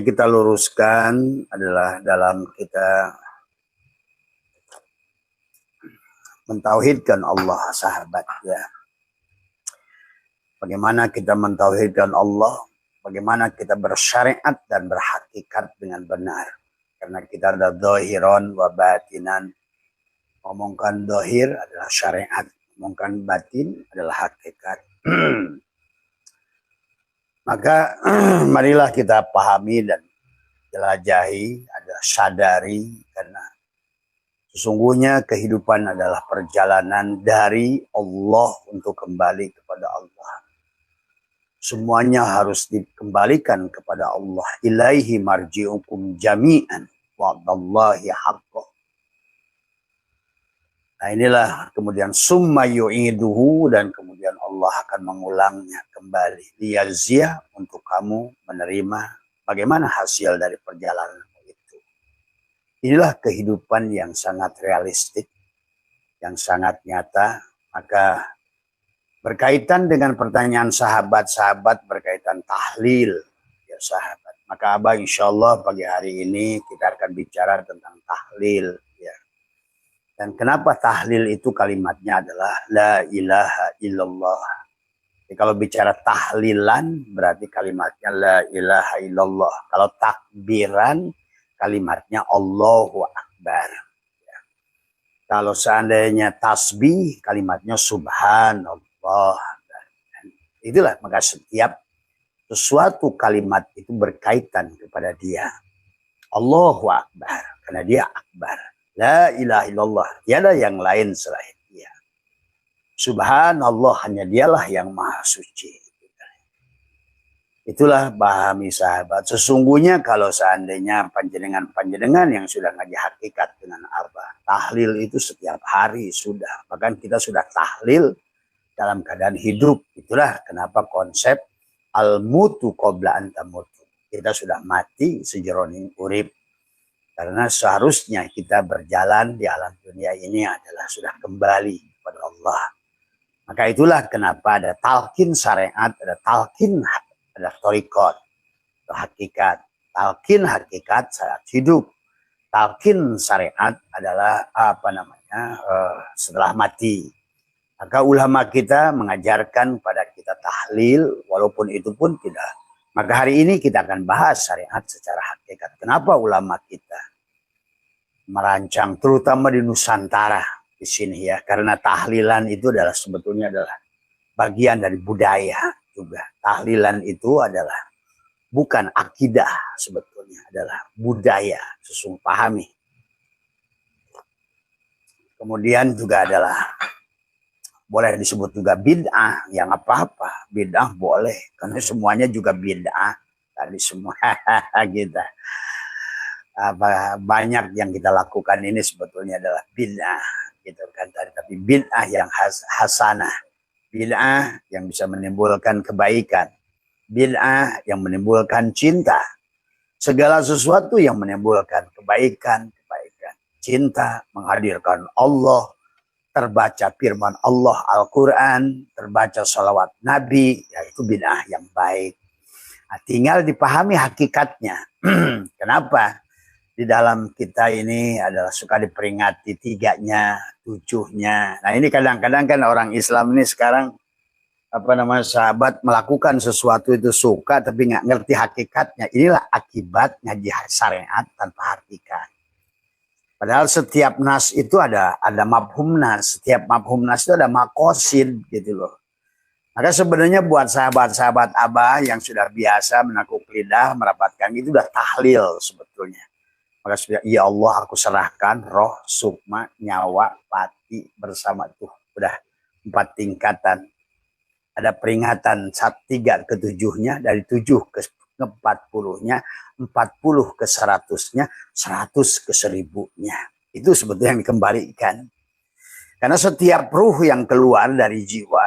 Kita luruskan adalah dalam kita mentauhidkan Allah, sahabat ya. Bagaimana kita mentauhidkan Allah, bagaimana kita bersyariat dan berhakikat dengan benar. Karena kita ada dhahiron wa batinan. Ngomongkan dhahir adalah syariat, ngomongkan batin adalah hakikat. Maka marilah kita pahami dan jelajahi, adalah sadari, karena sesungguhnya kehidupan adalah perjalanan dari Allah untuk kembali kepada Allah. Semuanya harus dikembalikan kepada Allah. Ilaihi marji'ukum jami'an wa'dallahi haqqah. Nah inilah kemudian summa yu'iduhu, dan kemudian Allah akan mengulangnya kembali. Liyazia, untuk kamu menerima bagaimana hasil dari perjalanan itu. Inilah kehidupan yang sangat realistik, yang sangat nyata. Maka berkaitan dengan pertanyaan sahabat-sahabat berkaitan tahlil, ya sahabat. Maka Abah insya Allah pagi hari ini kita akan bicara tentang tahlil. Ya. Dan kenapa tahlil itu kalimatnya adalah la ilaha illallah. Jadi kalau bicara tahlilan berarti kalimatnya la ilaha illallah. Kalau takbiran kalimatnya Allahu Akbar. Ya. Kalau seandainya tasbih kalimatnya subhanallah. Dan itulah, maka setiap sesuatu kalimat itu berkaitan kepada dia. Allahu Akbar, karena dia akbar. La ilaha illallah, tiada yang lain selain dia. Subhanallah, hanya dialah yang maha suci. Itulah pahami sahabat. Sesungguhnya kalau seandainya panjenengan yang sudah ngaji hakikat dengan Abah, tahlil itu setiap hari sudah. Bahkan kita sudah tahlil dalam keadaan hidup. Itulah kenapa konsep al-mutu qabla an tamutu. Kita sudah mati sejeroning urip. Karena seharusnya kita berjalan di alam dunia ini adalah sudah kembali kepada Allah. Maka itulah kenapa ada talqin syariat, ada talqin, ada thariqat, hakikat. Talqin hakikat saat hidup. Talqin syariat adalah setelah mati. Maka ulama kita mengajarkan pada kita tahlil, walaupun itu pun tidak. Maka hari ini kita akan bahas syariat secara hakikat. Kenapa ulama kita merancang, terutama di Nusantara di sini ya, karena tahlilan itu adalah sebetulnya adalah bagian dari budaya juga. Tahlilan itu adalah bukan akidah, sebetulnya adalah budaya, sesungguhnya pahami. Kemudian juga adalah boleh disebut juga bid'ah, yang apa-apa bid'ah boleh, karena semuanya juga bid'ah tadi semua kita. Banyak yang kita lakukan ini sebetulnya adalah bid'ah gitu kan, tapi bid'ah yang hasanah, bid'ah yang bisa menimbulkan kebaikan, bid'ah yang menimbulkan cinta, segala sesuatu yang menimbulkan kebaikan, cinta, menghadirkan Allah, terbaca firman Allah Al-Quran, terbaca salawat Nabi, yaitu bid'ah yang baik. Nah, tinggal dipahami hakikatnya. Kenapa? Di dalam kita ini adalah suka diperingati 3-nya, 7-nya. Nah ini kadang-kadang kan orang Islam ini sekarang sahabat melakukan sesuatu itu suka tapi nggak ngerti hakikatnya. Inilah akibat ngaji syariat tanpa hakikat. Padahal setiap nas itu ada mafhum nas, setiap mafhum nas itu ada maqasid gitu loh. Maka sebenarnya buat sahabat-sahabat Abah yang sudah biasa menekuk lidah merapatkan itu udah tahlil sebetulnya. Maka sudah, ya Allah aku serahkan roh, sukma, nyawa, pati bersama tuh. Udah 4 tingkatan. Ada peringatan 3 ke 7-nya, dari 7 ke 40-nya, 40 ke 100-nya, 100 ke 1000-nya. Itu sebetulnya yang dikembalikan. Karena setiap ruh yang keluar dari jiwa,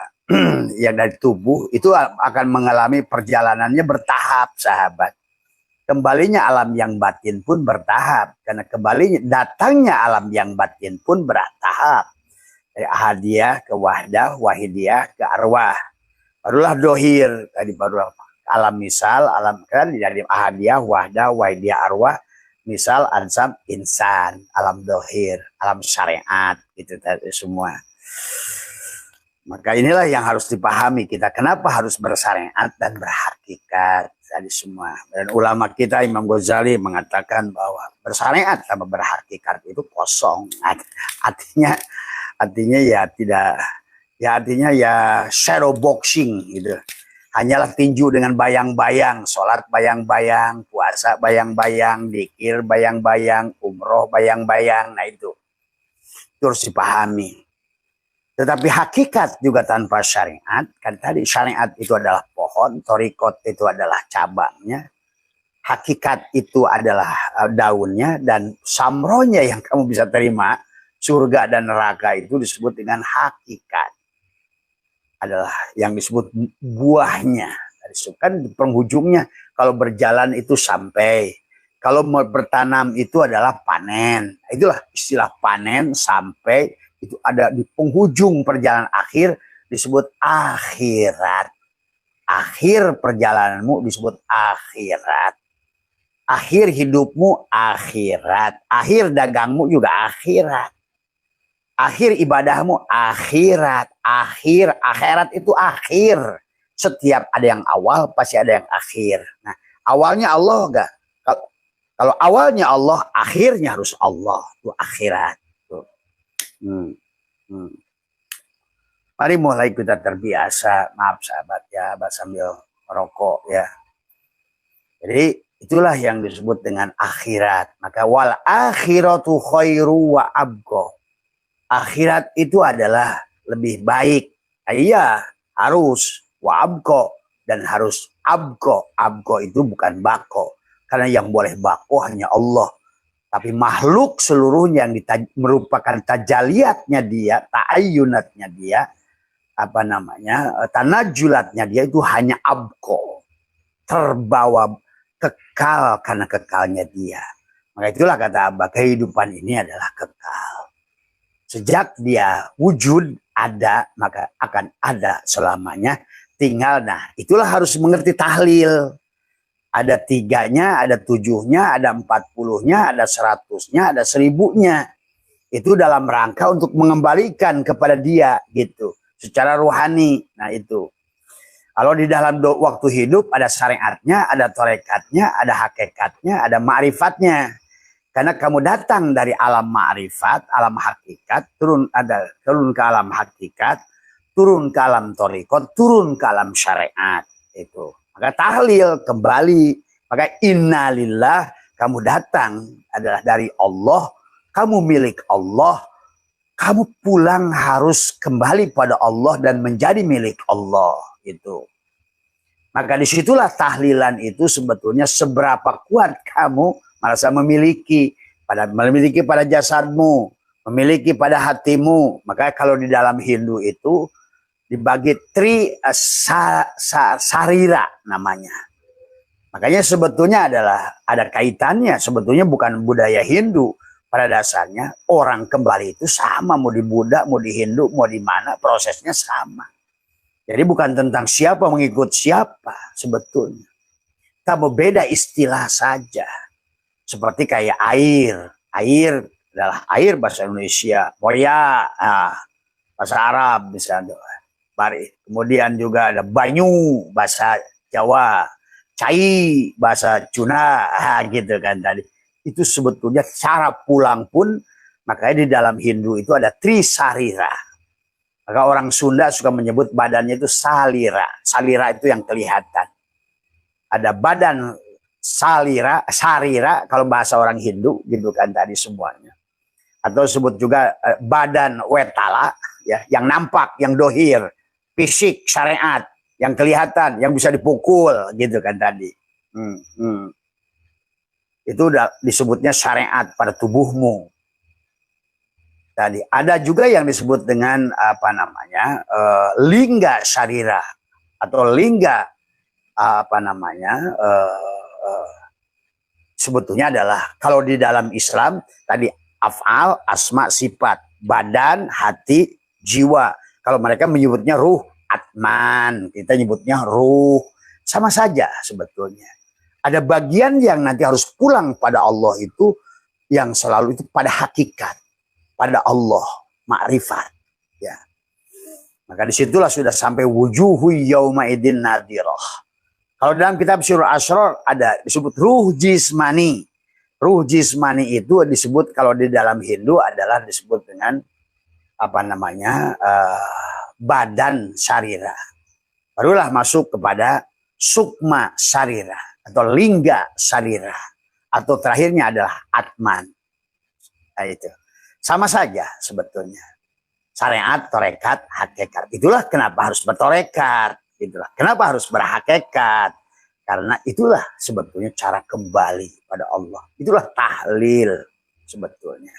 yang dari tubuh, itu akan mengalami perjalanannya bertahap, sahabat. Kembalinya alam yang batin pun bertahap. Karena kembalinya datangnya alam yang batin pun bertahap. Dari ahadiyah ke wahdah, wahidiyah ke arwah. Barulah dohir, tadi baru alam misal, alam kan dari ahadiyah, wahdah, wahidiyah, arwah, misal, ansab, insan, alam dohir, alam syariat, gitu tadi semua. Maka inilah yang harus dipahami kita. Kenapa harus bersyariat dan berhakikat tadi semua. Dan ulama kita Imam Ghazali mengatakan bahwa bersyariat sama berhakikat itu kosong. Artinya ya tidak, ya artinya ya shadow boxing gitu. Hanyalah tinju dengan bayang-bayang, sholat bayang-bayang, puasa bayang-bayang, dzikir bayang-bayang, umroh bayang-bayang. Nah itu harus dipahami. Tetapi hakikat juga tanpa syariat, kan tadi syariat itu adalah pohon, thariqat itu adalah cabangnya, hakikat itu adalah daunnya, dan samronya yang kamu bisa terima, surga dan neraka itu disebut dengan hakikat. Adalah yang disebut buahnya. Kan penghujungnya, kalau berjalan itu sampai, kalau mau bertanam itu adalah panen. Itulah istilah panen, sampai, itu ada di penghujung perjalanan akhir disebut akhirat. Akhir perjalananmu disebut akhirat. Akhir hidupmu akhirat. Akhir dagangmu juga akhirat. Akhir ibadahmu akhirat. Akhirat itu akhir. Setiap ada yang awal pasti ada yang akhir. Nah, awalnya Allah enggak? Kalau awalnya Allah, akhirnya harus Allah. Itu akhirat. Mari mulai kita terbiasa. Maaf sahabat ya, sambil merokok ya. Jadi itulah yang disebut dengan akhirat. Maka wal akhiratu khairu wa abqa. Akhirat itu adalah lebih baik. Iya, harus wa abqa, dan harus abqa. Abqa itu bukan bako. Karena yang boleh bako hanya Allah. Tapi makhluk seluruhnya yang merupakan tajaliatnya dia, ta'ayyunatnya dia, tanajulatnya dia itu hanya abko. Terbawa kekal karena kekalnya dia. Maka itulah kata Abah, kehidupan ini adalah kekal. Sejak dia wujud ada, maka akan ada selamanya. Tinggal, nah itulah harus mengerti tahlil. Ada 3-nya, ada 7-nya, ada 40-nya, ada 100-nya, ada 1000-nya. Itu dalam rangka untuk mengembalikan kepada dia gitu. Secara rohani. Nah itu. Kalau di dalam waktu hidup ada syariatnya, ada tarekatnya, ada hakikatnya, ada ma'rifatnya. Karena kamu datang dari alam ma'rifat, alam hakikat, turun ke alam hakikat, turun ke alam tarekat, turun ke alam syariat. Itu. Maka tahlil kembali. Maka innalillah, kamu datang adalah dari Allah. Kamu milik Allah. Kamu pulang harus kembali pada Allah dan menjadi milik Allah. Itu. Maka disitulah tahlilan itu sebetulnya seberapa kuat kamu merasa memiliki pada jasadmu, memiliki pada hatimu. Maka kalau di dalam Hindu itu dibagi sarira namanya. Makanya sebetulnya ada kaitannya. Sebetulnya bukan budaya Hindu. Pada dasarnya orang kembali itu sama. Mau di Buddha, mau di Hindu, mau di mana, prosesnya sama. Jadi bukan tentang siapa mengikut siapa sebetulnya. Tapi beda istilah saja. Seperti kayak air. Air adalah air bahasa Indonesia. Moya, bahasa Arab misalnya. Kemudian juga ada banyu bahasa Jawa, cai bahasa Cuna, gitu kan tadi. Itu sebetulnya cara pulang pun, makanya di dalam Hindu itu ada trisarira. Maka orang Sunda suka menyebut badannya itu salira. Salira itu yang kelihatan. Ada badan sarira kalau bahasa orang Hindu, gitu kan tadi semuanya. Atau sebut juga badan wetala, ya, yang nampak, yang dohir. Fisik, syariat, yang kelihatan, yang bisa dipukul, gitu kan tadi. Itu udah disebutnya syariat pada tubuhmu. Tadi ada juga yang disebut dengan lingga syarira atau lingga sebetulnya adalah kalau di dalam Islam tadi af'al, asma, sifat, badan, hati, jiwa. Kalau mereka menyebutnya ruh, atman, kita nyebutnya ruh. Sama saja sebetulnya. Ada bagian yang nanti harus pulang pada Allah itu, yang selalu itu pada hakikat, pada Allah, makrifat. Ya. Maka disitulah sudah sampai wujuhu yauma idin nadirah. Kalau dalam kitab Syirul Asrar ada disebut ruh jismani. Ruh jismani itu disebut kalau di dalam Hindu adalah disebut dengan apa namanya badan sarira. Barulah masuk kepada sukma sarira atau lingga sarira, atau terakhirnya adalah atman. Nah, itu sama saja sebetulnya. Syariat, torekat, hakikat. Itulah kenapa harus bertorekat. Itulah kenapa harus berhakikat. Karena itulah sebetulnya cara kembali pada Allah. Itulah tahlil sebetulnya.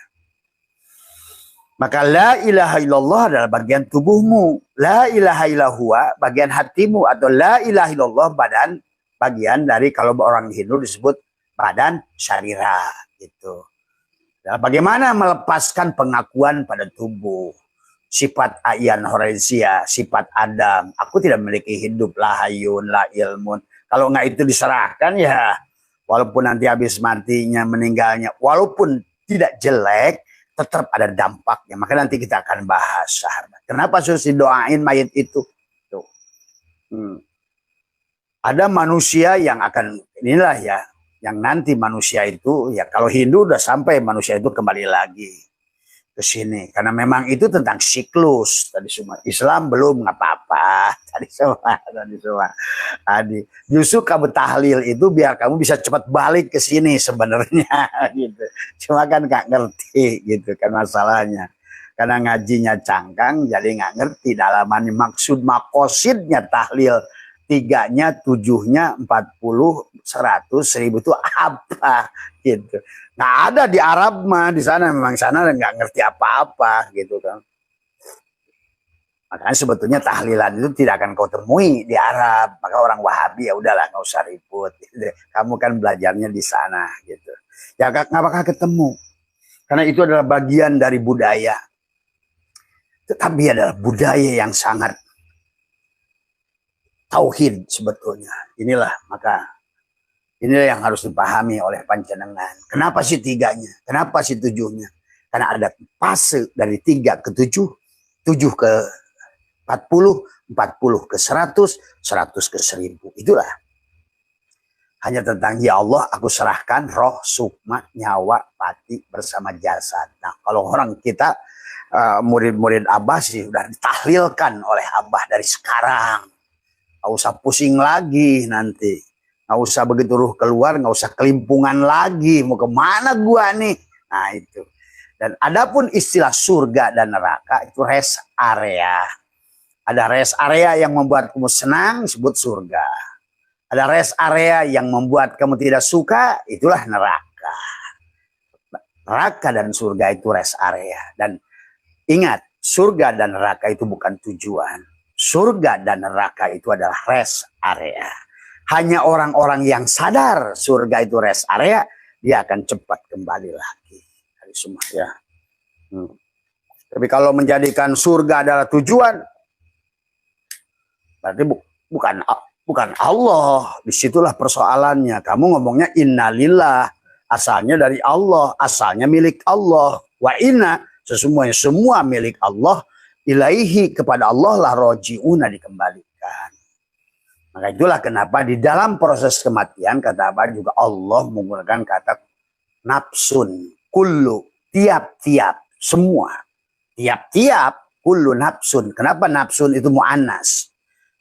Maka la ilaha illallah adalah bagian tubuhmu. La ilaha illahua bagian hatimu. Atau la ilaha illallah bagian dari, kalau orang Hindu disebut badan syarira. Gitu. Nah, bagaimana melepaskan pengakuan pada tubuh. Sifat ayan horesia, sifat Adam. Aku tidak memiliki hidup, la hayun, la ilmun. Kalau nggak itu diserahkan ya, walaupun nanti habis matinya, meninggalnya, walaupun tidak jelek, tetap ada dampaknya. Maka nanti kita akan bahas, sahabat. Kenapa harus didoain mayit itu? Tuh. Ada manusia yang akan, inilah ya, yang nanti manusia itu, ya kalau Hindu udah sampai manusia itu kembali lagi ke sini. Karena memang itu tentang siklus. Tadi semua Islam belum apa-apa. Tadi semua. Justru kamu tahlil itu biar kamu bisa cepat balik ke sini sebenarnya gitu. Cuma kan nggak ngerti gitu kan masalahnya. Karena ngajinya cangkang jadi nggak ngerti dalamannya, maksud makosidnya tahlil 3-nya, 7-nya, 40, 100, 1000 itu apa gitu. Nggak ada di Arab mah, di sana memang sana nggak ngerti apa-apa gitu kan. Makanya sebetulnya tahlilan itu tidak akan kau temui di Arab. Maka orang Wahabi ya udahlah nggak usah ribut. Gitu. Kamu kan belajarnya di sana gitu. Ya nggak bakal ketemu. Karena itu adalah bagian dari budaya. Tetapi adalah budaya yang sangat tauhid sebetulnya. Inilah maka inilah yang harus dipahami oleh panjenengan. Kenapa sih 3-nya? Kenapa sih 7-nya? Karena ada fase dari 3 ke 7, 7 ke 40, 40 ke 100, 100 ke 1000. Itulah. Hanya tentang ya Allah aku serahkan roh, sukma, nyawa, pati bersama jasad. Nah kalau orang kita murid-murid Abah sih sudah ditahlilkan oleh Abah dari sekarang. Nggak usah pusing lagi nanti. Nggak usah begitu ruh keluar, nggak usah kelimpungan lagi. Mau kemana gua nih? Nah itu. Dan adapun istilah surga dan neraka itu rest area. Ada rest area yang membuat kamu senang, disebut surga. Ada rest area yang membuat kamu tidak suka, itulah neraka. Neraka dan surga itu rest area. Dan ingat, surga dan neraka itu bukan tujuan. Surga dan neraka itu adalah rest area. Hanya orang-orang yang sadar surga itu rest area, dia akan cepat kembali lagi. Dari semua ya. Tapi kalau menjadikan surga adalah tujuan, berarti bukan Allah. Disitulah persoalannya. Kamu ngomongnya innalillah, asalnya dari Allah, asalnya milik Allah. Wa inna, sesungguhnya semua milik Allah, ilaihi kepada Allah lah roji'una dikembalikan. Maka itulah kenapa di dalam proses kematian kata Abah juga Allah menggunakan kata nafsun, kullu, tiap-tiap, semua. Tiap-tiap, kullu nafsun. Kenapa nafsun itu mu'annas?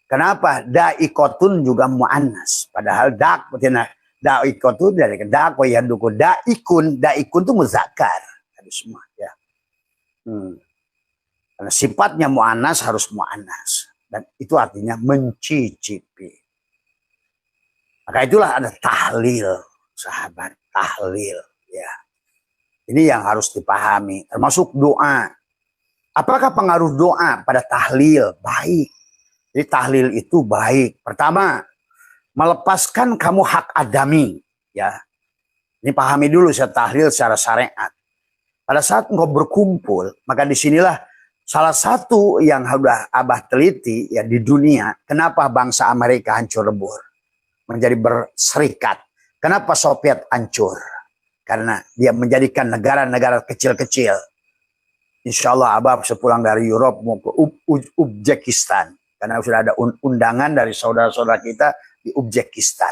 Kenapa da'ikotun juga mu'annas? Padahal da'ikotun dari da'ko yang duku da'ikun itu muzakkar. Tadi semua ya. Karena sifatnya mu'annas harus mu'annas. Dan itu artinya mencicipi. Maka itulah ada tahlil, sahabat, tahlil. Ya. Ini yang harus dipahami, termasuk doa. Apakah pengaruh doa pada tahlil? Baik. Jadi tahlil itu baik. Pertama, melepaskan kamu hak adami. Ya. Ini pahami dulu saya tahlil secara syariat. Pada saat engkau berkumpul, maka disinilah salah satu yang sudah Abah teliti ya di dunia, kenapa bangsa Amerika hancur lebur? menjadi berserikat. Kenapa Soviet hancur? Karena dia menjadikan negara-negara kecil-kecil. Insya Allah Abah sepulang dari Eropa mau ke Uzbekistan. Karena sudah ada undangan dari saudara-saudara kita di Uzbekistan.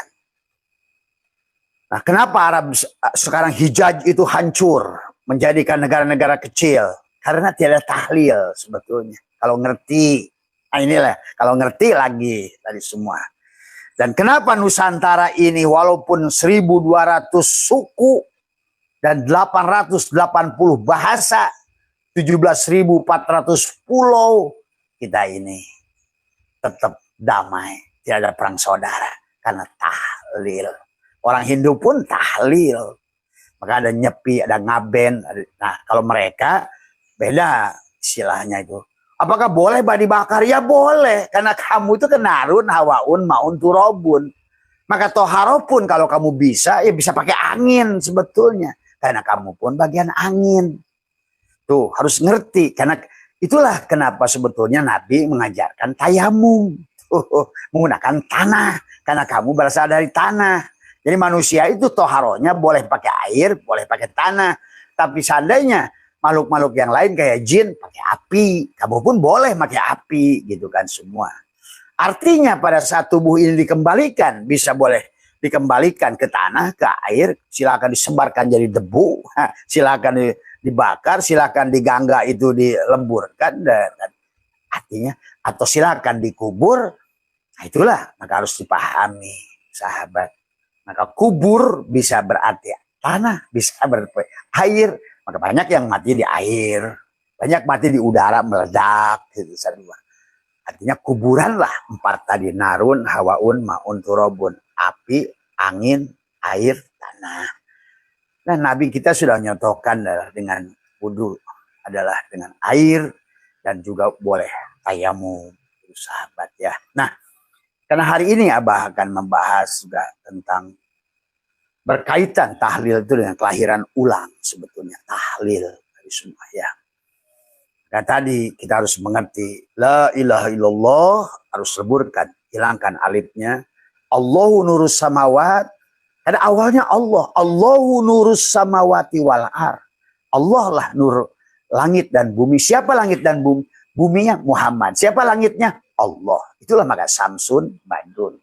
Nah, kenapa Arab sekarang Hijaz itu hancur? Menjadikan negara-negara kecil. Karena tidak tahlil sebetulnya. Kalau ngerti, nah inilah. Kalau ngerti lagi dari semua. Dan kenapa Nusantara ini walaupun 1.200 suku dan 880 bahasa, 17.400 pulau, kita ini tetap damai, tidak ada perang saudara karena tahlil. Orang Hindu pun tahlil, maka ada nyepi, ada ngaben. Nah, kalau mereka beda istilahnya itu. Apakah boleh dibakar? Ya boleh, karena kamu itu kenarun, hawaun, maun, turobun. Maka toharo pun kalau kamu bisa, ya bisa pakai angin sebetulnya. Karena kamu pun bagian angin. Tuh, harus ngerti. Karena itulah kenapa sebetulnya Nabi mengajarkan tayamum. Menggunakan tanah. Karena kamu berasal dari tanah. Jadi manusia itu toharonya boleh pakai air, boleh pakai tanah. Tapi seandainya makhluk-makhluk yang lain kayak jin pakai api. Kamu pun boleh pakai api. Gitu kan semua. Artinya pada saat tubuh ini dikembalikan, bisa boleh dikembalikan ke tanah, ke air, silakan disebarkan jadi debu, silakan dibakar, silakan digangga itu dilemburkan, dan artinya atau silakan dikubur. Nah itulah maka harus dipahami, sahabat. Maka kubur bisa berarti tanah, bisa berarti air. Maka banyak yang mati di air, banyak mati di udara meledak, gitu. Artinya kuburan lah 4 tadi, narun, hawaun, maun, turobun, api, angin, air, tanah. Nah, Nabi kita sudah nyontohkan dengan wudhu adalah dengan air dan juga boleh tayamum, sahabat ya. Nah, karena hari ini Abah akan membahas juga tentang berkaitan tahlil itu dengan kelahiran ulang sebetulnya, tahlil dari semua ya. Nah tadi kita harus mengerti la ilaha illallah, harus leburkan, hilangkan alifnya. Allahu nurus samawat. Ada awalnya Allah. Allahu nurus samawati wal ar. Allah lah nur langit dan bumi. Siapa langit dan bumi? Buminya Muhammad. Siapa langitnya? Allah. Itulah maka Samsun Badrun.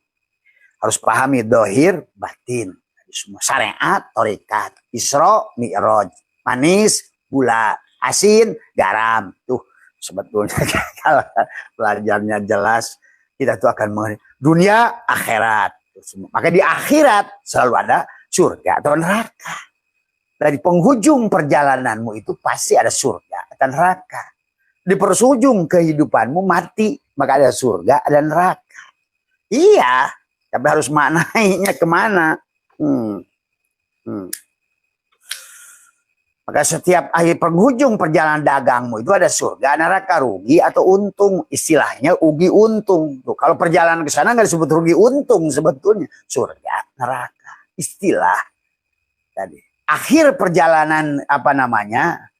Harus pahami dohir batin. Semua syariat, torikat, Isra, Mi'raj, manis, gula, asin, garam. Tuh sebetulnya kalau pelajarnya jelas, kita tuh akan mengerti dunia akhirat. Maka di akhirat selalu ada surga atau neraka. Dari penghujung perjalananmu itu pasti ada surga atau neraka. Di persujung kehidupanmu mati, maka ada surga, ada neraka. Iya, tapi harus maknainya kemana? Maka setiap akhir penghujung perjalanan dagangmu itu ada surga, neraka, rugi atau untung. Istilahnya rugi untung. Tuh, kalau perjalanan ke sana nggak disebut rugi untung sebetulnya. Surga, neraka. Istilah tadi. Akhir perjalanan apa namanya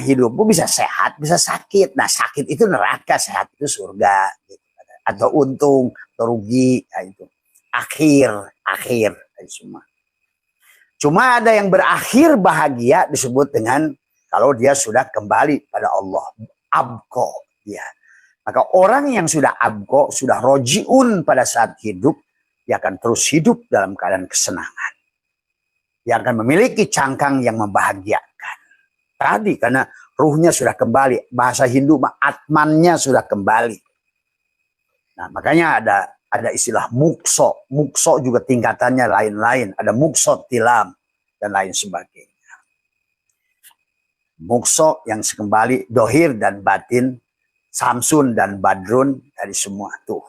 hidupmu bisa sehat, bisa sakit. Nah sakit itu neraka, sehat itu surga. Gitu. Atau untung, atau rugi. Nah, itu. Akhir semua. Cuma ada yang berakhir bahagia disebut dengan kalau dia sudah kembali pada Allah, abqa dia. Maka orang yang sudah abqa, sudah rojiun pada saat hidup, dia akan terus hidup dalam keadaan kesenangan. Dia akan memiliki cangkang yang membahagiakan. Tadi karena ruhnya sudah kembali, bahasa Hindu atmannya sudah kembali. Nah, makanya ada istilah mukso. Mukso juga tingkatannya lain-lain. Ada mukso tilam dan lain sebagainya. Mukso yang kembali dohir dan batin, Samsun dan Badrun dari semua tuh.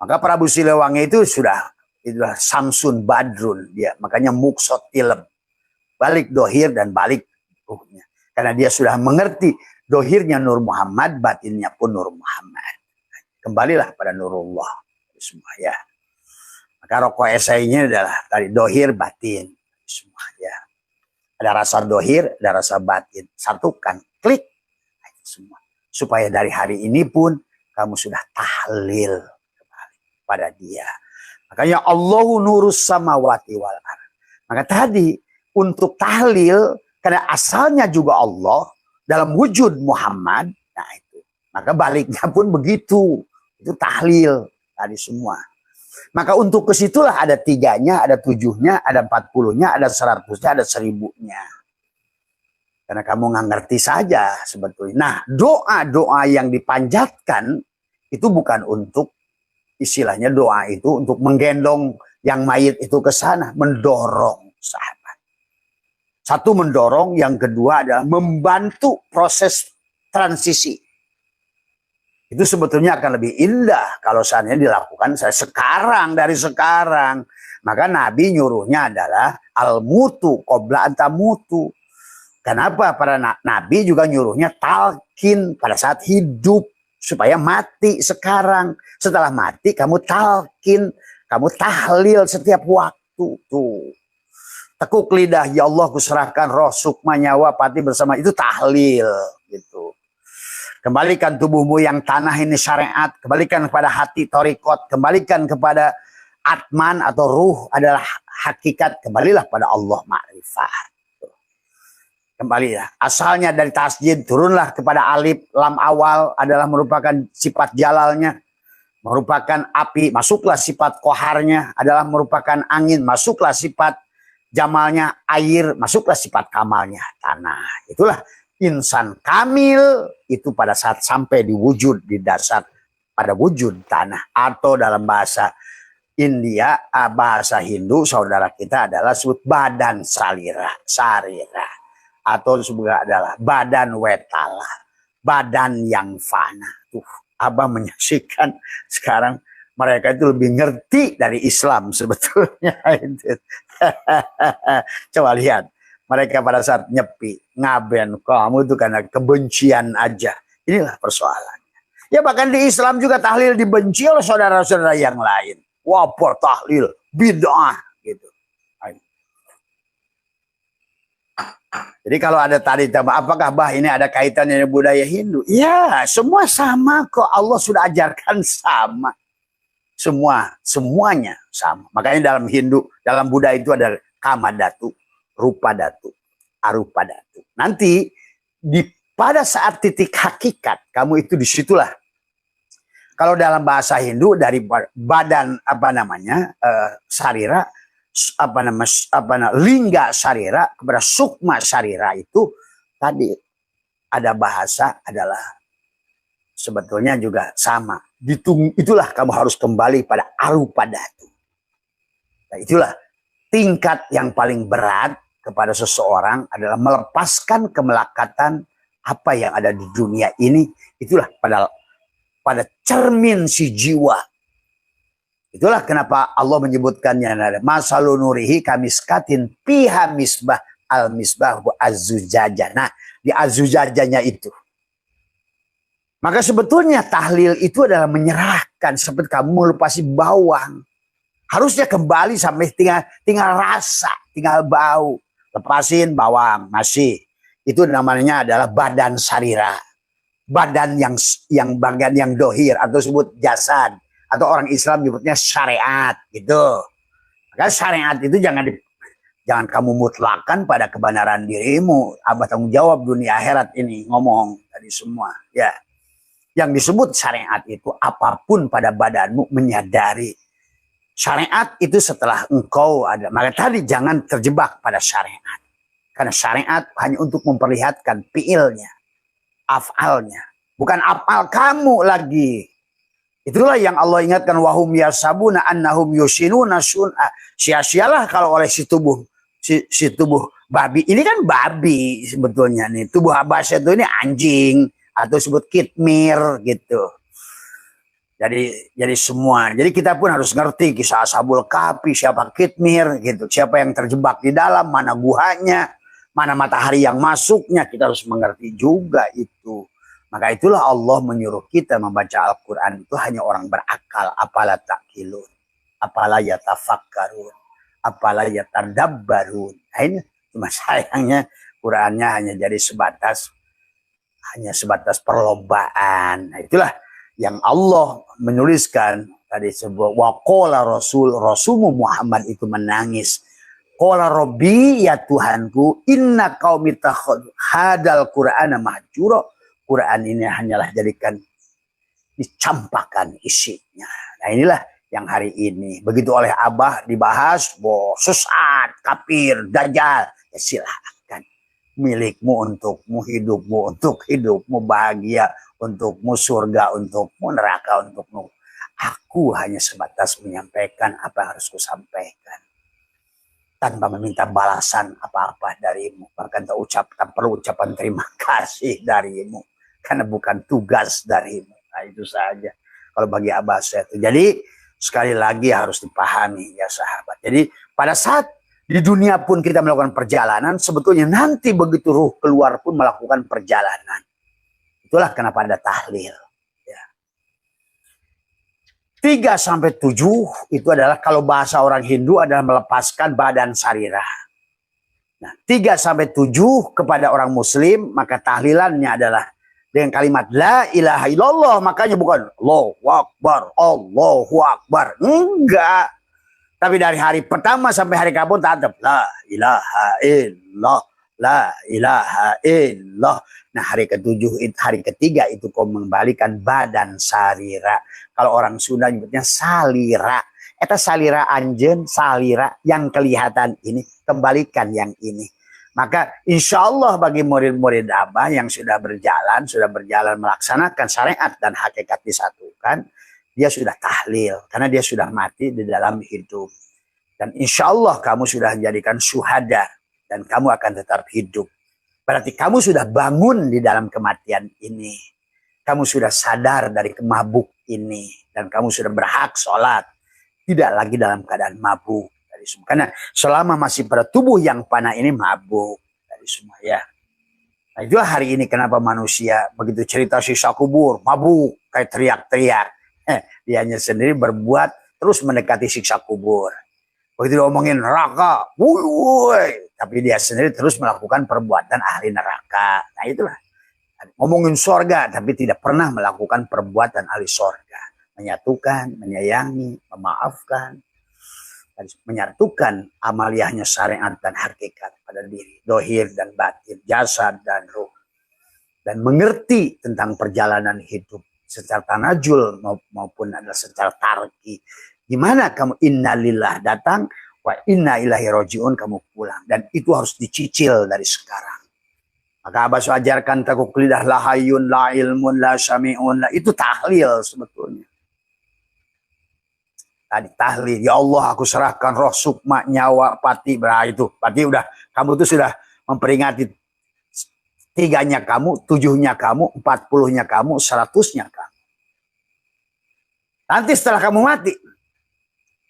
Maka Prabu Siliwangi itu itulah Samsun Badrun dia. Makanya mukso tilam. Balik dohir dan balik ruhnya. Karena dia sudah mengerti dohirnya Nur Muhammad, batinnya pun Nur Muhammad. Kembalilah pada Nurullah semua ya. Maka rokok esainya adalah tadi dohir batin semua ya. Ada rasa dohir, ada rasa batin. Satukan, klik semua. Supaya dari hari ini pun kamu sudah tahlil kembali pada dia. Makanya Allahu nurus samawati wal ardh. Maka tadi untuk tahlil, karena asalnya juga Allah dalam wujud Muhammad, nah itu. Maka baliknya pun begitu. Itu tahlil tadi semua. Maka untuk kesitulah ada 3-nya, ada 7-nya, ada 40-nya, ada 100-nya, ada 1000-nya. Karena kamu nggak ngerti saja sebetulnya. Nah, doa-doa yang dipanjatkan itu bukan untuk, istilahnya doa itu untuk menggendong yang mayit itu ke sana, mendorong sahabat. Satu mendorong, yang kedua adalah membantu proses transisi. Itu sebetulnya akan lebih indah kalau seandainya dilakukan sekarang, dari sekarang. Maka Nabi nyuruhnya adalah al-mutu qabla anta mutu. Kenapa? Para Nabi juga nyuruhnya talqin pada saat hidup, supaya mati sekarang. Setelah mati kamu talqin, kamu tahlil setiap waktu. Tuh. Tekuk lidah, ya Allah kuserahkan roh, sukma, nyawa, pati bersama, itu tahlil gitu. Kembalikan tubuhmu yang tanah ini syariat, kembalikan kepada hati torikot, kembalikan kepada atman atau ruh adalah hakikat, kembalilah pada Allah ma'rifat. Kembalilah, asalnya dari tasjid, turunlah kepada alif, lam awal adalah merupakan sifat jalalnya, merupakan api, masuklah sifat koharnya adalah merupakan angin, masuklah sifat jamalnya air, masuklah sifat kamalnya tanah. Itulah insan kamil, itu pada saat sampai di wujud, di dasar pada wujud tanah. Atau dalam bahasa India, bahasa Hindu, saudara kita adalah sebut badan sarira. Atau juga adalah badan wetala, badan yang fana. Tuh, Abah menyaksikan sekarang mereka itu lebih ngerti dari Islam sebetulnya. Coba lihat, mereka pada saat nyepi, ngaben, kamu itu karena kebencian aja. Inilah persoalannya. Ya bahkan di Islam juga tahlil dibenci oleh saudara-saudara yang lain. Wapor tahlil, bid'ah gitu. Jadi kalau ada tadi, apakah bah ini ada kaitannya dengan budaya Hindu? Ya, semua sama kok. Allah sudah ajarkan sama. Semuanya sama. Makanya dalam Hindu, dalam Buddha itu ada kama datu, rupa datu, arupa datu. Nanti pada saat titik hakikat, kamu itu disitulah. Kalau dalam bahasa Hindu dari badan sarira, lingga sarira kepada sukma sarira, itu tadi ada bahasa adalah sebetulnya juga sama. Itulah kamu harus kembali pada arupa datu. Nah, itulah tingkat yang paling berat kepada seseorang adalah melepaskan kemelekatan apa yang ada di dunia ini. Itulah pada cermin si jiwa. Itulah kenapa Allah menyebutkannya masalun nurihi kamiskatin piha misbah al misbah az-zujajah. Nah, di az-zujajahnya itu. Maka sebetulnya tahlil itu adalah menyerahkan, seperti kamu melepasi bawang. Harusnya kembali sampai tinggal rasa, tinggal bau. Lepasin bawang, masih. Itu namanya adalah badan sarira. Badan yang bagian yang dohir atau sebut jasad. Atau orang Islam nyebutnya syariat gitu. Maka syariat itu jangan kamu mutlakan pada kebenaran dirimu. Abah tanggung jawab dunia akhirat ini ngomong tadi semua. Ya, yang disebut syariat itu apapun pada badanmu menyadari. Syariat itu setelah engkau ada. Maka tadi jangan terjebak pada syariat. Karena syariat hanya untuk memperlihatkan fiilnya, afalnya. Bukan afal kamu lagi. Itulah yang Allah ingatkan, wahum yasabuna annahum yusinuna sun'a. Sia-sialah kalau oleh si tubuh babi. Ini kan babi sebetulnya nih. Tubuh habasya itu ini anjing atau sebut kitmir gitu. Jadi semua. Jadi kita pun harus ngerti kisah Ashabul Kahfi, siapa kitmir gitu. Siapa yang terjebak di dalam, mana guhanya, mana matahari yang masuknya, kita harus mengerti juga itu. Maka itulah Allah menyuruh kita membaca Al-Quran itu hanya orang berakal. Apalah ta'qilun, apalah yatafakkarun, apalah yatadabbarun. Nah, ini cuma sayangnya Qurannya hanya jadi sebatas perlombaan. Nah, itulah yang Allah menuliskan tadi sebuah waqala Rasulmu Muhammad itu menangis. Qala Rabbi, ya Tuhanku, inna qaumi takhadhu hadal Qur'ana mahjura. Quran ini hanyalah jadikan dicampakkan isinya. Nah inilah yang hari ini begitu oleh Abah dibahas, sesat, kafir, dajjal, ya silahkan. Milikmu untukmu, hidupmu untuk hidupmu, bahagia untukmu, surga untukmu, neraka untukmu. Aku hanya sebatas menyampaikan apa yang harus kusampaikan tanpa meminta balasan apa-apa darimu, bahkan tak perlu ucapan terima kasih darimu karena bukan tugas darimu. Nah itu saja kalau bagi Abah saya itu. Jadi sekali lagi harus dipahami ya sahabat. Jadi pada saat di dunia pun kita melakukan perjalanan, sebetulnya nanti begitu ruh keluar pun melakukan perjalanan. Itulah kenapa ada tahlil. 3-7 itu adalah kalau bahasa orang Hindu adalah melepaskan badan sarira. Nah, 3-7 kepada orang Muslim, maka tahlilannya adalah dengan kalimat La ilaha illallah. Makanya bukan Allahu Akbar, Allahu Akbar. Enggak. Tapi dari hari pertama sampai hari kabun tetap La ilaha illallah, La ilaha illallah. Nah hari ketiga itu kau mengembalikan badan sarira. Kalau orang Sunda nyebutnya salira. Eta salira anjen, salira yang kelihatan ini, kembalikan yang ini. Maka insya Allah bagi murid-murid Abah yang sudah berjalan melaksanakan syariat dan hakikat disatukan, dia sudah tahlil. Karena dia sudah mati di dalam hidup. Dan insya Allah kamu sudah menjadikan syuhada. Dan kamu akan tetap hidup. Berarti kamu sudah bangun di dalam kematian ini. Kamu sudah sadar dari kemabuk ini. Dan kamu sudah berhak sholat. Tidak lagi dalam keadaan mabuk. Karena selama masih pada tubuh yang panah ini mabuk. Dari semua ya. Nah itulah hari ini kenapa manusia begitu cerita siksa kubur. Mabuk. Kayak teriak-teriak. Dianya sendiri berbuat terus mendekati siksa kubur. Begitu diomongin neraka. Wuih. Tapi dia sendiri terus melakukan perbuatan ahli neraka. Nah itulah. Ngomongin sorga, tapi tidak pernah melakukan perbuatan ahli sorga. Menyatukan, menyayangi, memaafkan. Dan menyatukan amaliyahnya syariat dan hakikat pada diri. Dohir dan batin, jasad dan ruh. Dan mengerti tentang perjalanan hidup. Secara tanajul maupun adalah secara tarki. Gimana kamu innalillah datang. Wa inna ilahi roji'un kamu pulang. Dan itu harus dicicil dari sekarang. Maka Abah ajarkan takuk lidah la hayyun la ilmun la syami'un. Itu tahlil sebetulnya. Tadi tahlil. Ya Allah aku serahkan roh sukma nyawa pati. Nah itu. Berarti udah kamu tuh sudah memperingati 3-nya kamu, 7-nya kamu, 40-nya kamu, 100-nya kamu. Nanti setelah kamu mati.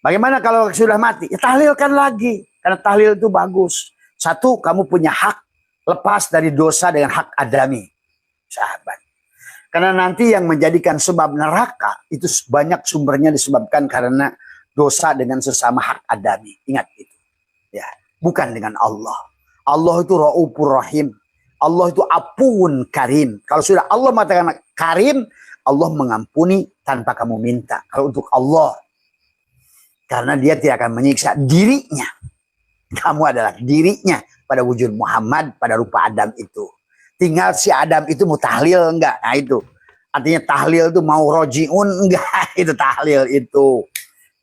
Bagaimana kalau sudah mati? Ya tahlilkan lagi. Karena tahlil itu bagus. Satu, kamu punya hak lepas dari dosa dengan hak adami. Sahabat. Karena nanti yang menjadikan sebab neraka, itu banyak sumbernya disebabkan karena dosa dengan sesama hak adami. Ingat itu. Ya, bukan dengan Allah. Allah itu Ra'ufur Rahim. Allah itu Afuun Karim. Kalau sudah Allah mengatakan Karim, Allah mengampuni tanpa kamu minta. Kalau untuk Allah, karena dia tidak akan menyiksa dirinya. Kamu adalah dirinya pada wujud Muhammad, pada rupa Adam itu. Tinggal si Adam itu mau tahlil enggak? Nah itu. Artinya tahlil itu mau rojiun enggak? Itu tahlil itu.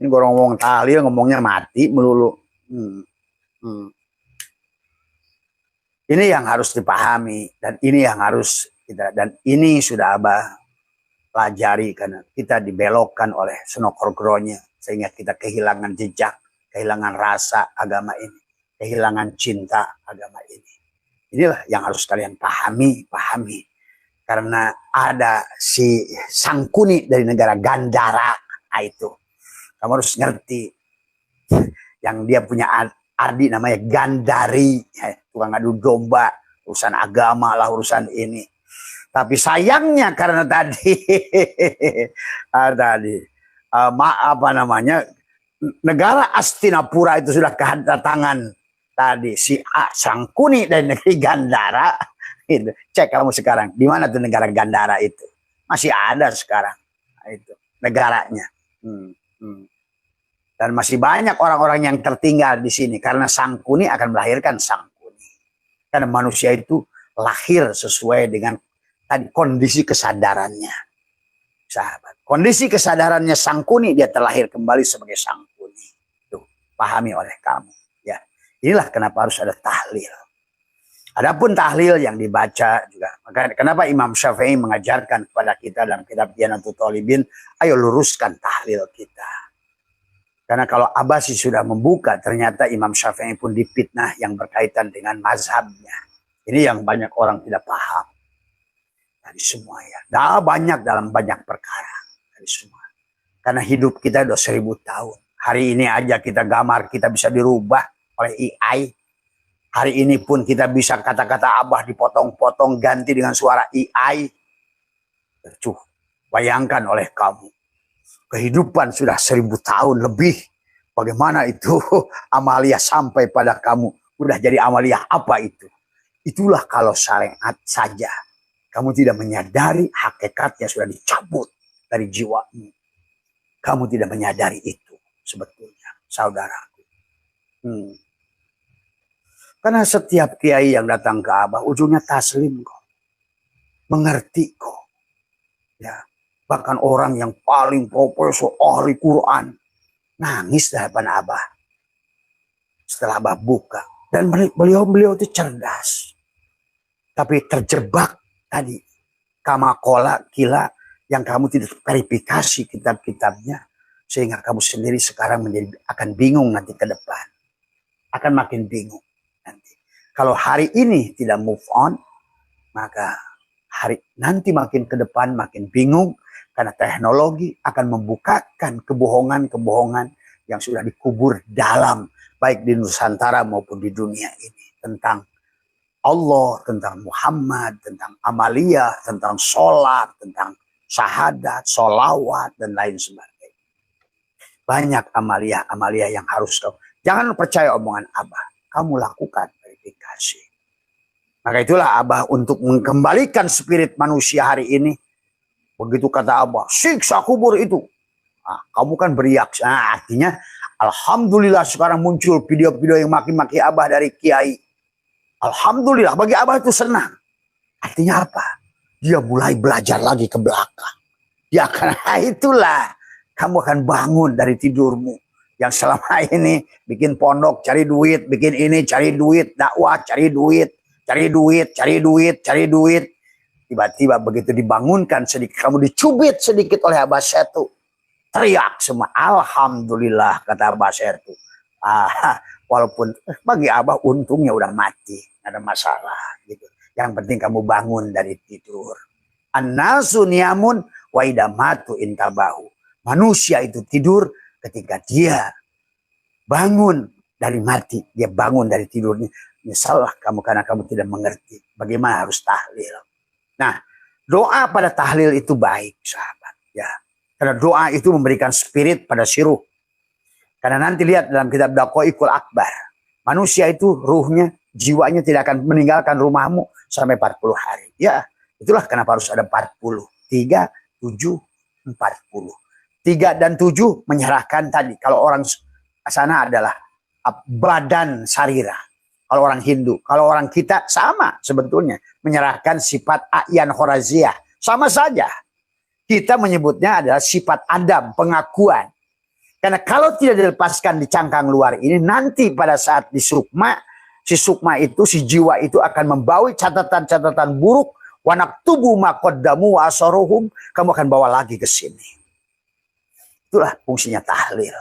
Ini gue ngomong tahlil, ngomongnya mati melulu. Ini yang harus dipahami. Dan ini yang harus kita. Dan ini sudah Abah pelajari. Karena kita dibelokkan oleh senokor-gronya. Sehingga kita kehilangan jejak, kehilangan rasa agama ini, kehilangan cinta agama ini. Inilah yang harus kalian pahami. Karena ada si Sangkuni dari negara Gandhara. Nah itu. Kamu harus ngerti. Yang dia punya ardi namanya Gandhari. Tukang adu domba. Urusan agama lah, urusan ini. Tapi sayangnya karena tadi. Negara Astinapura itu sudah kedatangan tadi si Sangkuni dari negeri Gandhara. Itu. Cek kamu sekarang di mana tuh negara Gandhara itu? Masih ada sekarang. Nah, itu negaranya. Hmm, hmm. Dan masih banyak orang-orang yang tertinggal di sini karena Sangkuni akan melahirkan Sangkuni. Karena manusia itu lahir sesuai dengan tadi kondisi kesadarannya, sahabat. Kondisi kesadarannya Sangkuni, dia terlahir kembali sebagai Sangkuni. Tuh, pahami oleh kamu. Ya, inilah kenapa harus ada tahlil. Adapun tahlil yang dibaca juga, maka kenapa Imam Syafi'i mengajarkan kepada kita dalam kitab Iyanatul Talibin, ayo luruskan tahlil kita. Karena kalau Abbasi sudah membuka, ternyata Imam Syafi'i pun dipitnah yang berkaitan dengan mazhabnya. Ini yang banyak orang tidak paham. Dari semua ya. Dah banyak dalam banyak perkara. Dari semua. Karena hidup kita sudah 1000 tahun. Hari ini aja kita gambar, kita bisa dirubah oleh AI. Hari ini pun kita bisa kata-kata Abah dipotong-potong ganti dengan suara AI. Cuh, bayangkan oleh kamu. Kehidupan sudah 1000 tahun lebih. Bagaimana itu amalia sampai pada kamu. Udah jadi amalia apa itu? Itulah kalau syariat saja. Kamu tidak menyadari hakikatnya sudah dicabut dari jiwamu. Kamu tidak menyadari itu sebetulnya, saudaraku. Karena setiap kiai yang datang ke Abah, ujungnya taslim kok. Mengerti kok. Ya. Bahkan orang yang paling profesor ahli Quran nangis di hadapan Abah. Setelah Abah buka. Dan beliau itu cerdas. Tapi terjebak tadi. Kamakola, kila yang kamu tidak verifikasi kitab-kitabnya. Sehingga kamu sendiri sekarang akan bingung nanti ke depan. Akan makin bingung. Nanti. Kalau hari ini tidak move on, maka nanti makin ke depan makin bingung karena teknologi akan membukakan kebohongan-kebohongan yang sudah dikubur dalam baik di Nusantara maupun di dunia ini tentang Allah, tentang Muhammad, tentang amalia, tentang sholat, tentang syahadat, sholawat dan lain sebagainya. Banyak amalia yang harus kamu. Jangan percaya omongan Abah. Kamu lakukan verifikasi. Maka itulah Abah untuk mengembalikan spirit manusia hari ini. Begitu kata Abah, siksa kubur itu. Nah, kamu kan beriak. Nah, artinya, alhamdulillah sekarang muncul video-video yang maki-maki Abah dari kiai. Alhamdulillah, bagi Abah itu senang. Artinya apa? Dia mulai belajar lagi ke belakang. Ya karena itulah, kamu akan bangun dari tidurmu. Yang selama ini bikin pondok cari duit, bikin ini cari duit, dakwah cari duit, cari duit, cari duit, cari duit. Tiba-tiba begitu dibangunkan sedikit, kamu dicubit sedikit oleh Abah Setu. Teriak semua, alhamdulillah kata Abah Setu. Walaupun bagi Abah untungnya udah mati, gak ada masalah gitu. Yang penting kamu bangun dari tidur. An-nasu niyamun wa idamatu intabahu. Manusia itu tidur ketika dia bangun dari mati, dia bangun dari tidurnya. Nyesallah kamu karena kamu tidak mengerti bagaimana harus tahlil. Nah, doa pada tahlil itu baik, sahabat. Ya, karena doa itu memberikan spirit pada si ruh. Karena nanti lihat dalam kitab Daqaiqul Akbar, manusia itu ruhnya, jiwanya tidak akan meninggalkan rumahmu sampai 40 hari. Ya, itulah kenapa harus ada 40. 3, 7, 40. 3 dan 7 menyerahkan tadi. Kalau orang sana adalah badan sarira. Kalau orang Hindu. Kalau orang kita sama sebetulnya. Menyerahkan sifat a'yan khoraziyah. Sama saja. Kita menyebutnya adalah sifat adam, pengakuan. Karena kalau tidak dilepaskan di cangkang luar ini, nanti pada saat di sukma, si sukma itu, si jiwa itu akan membawa catatan-catatan buruk. Wanaktubu maqaddamu wa asaruhum. Kamu akan bawa lagi ke sini. Itulah fungsinya tahlil.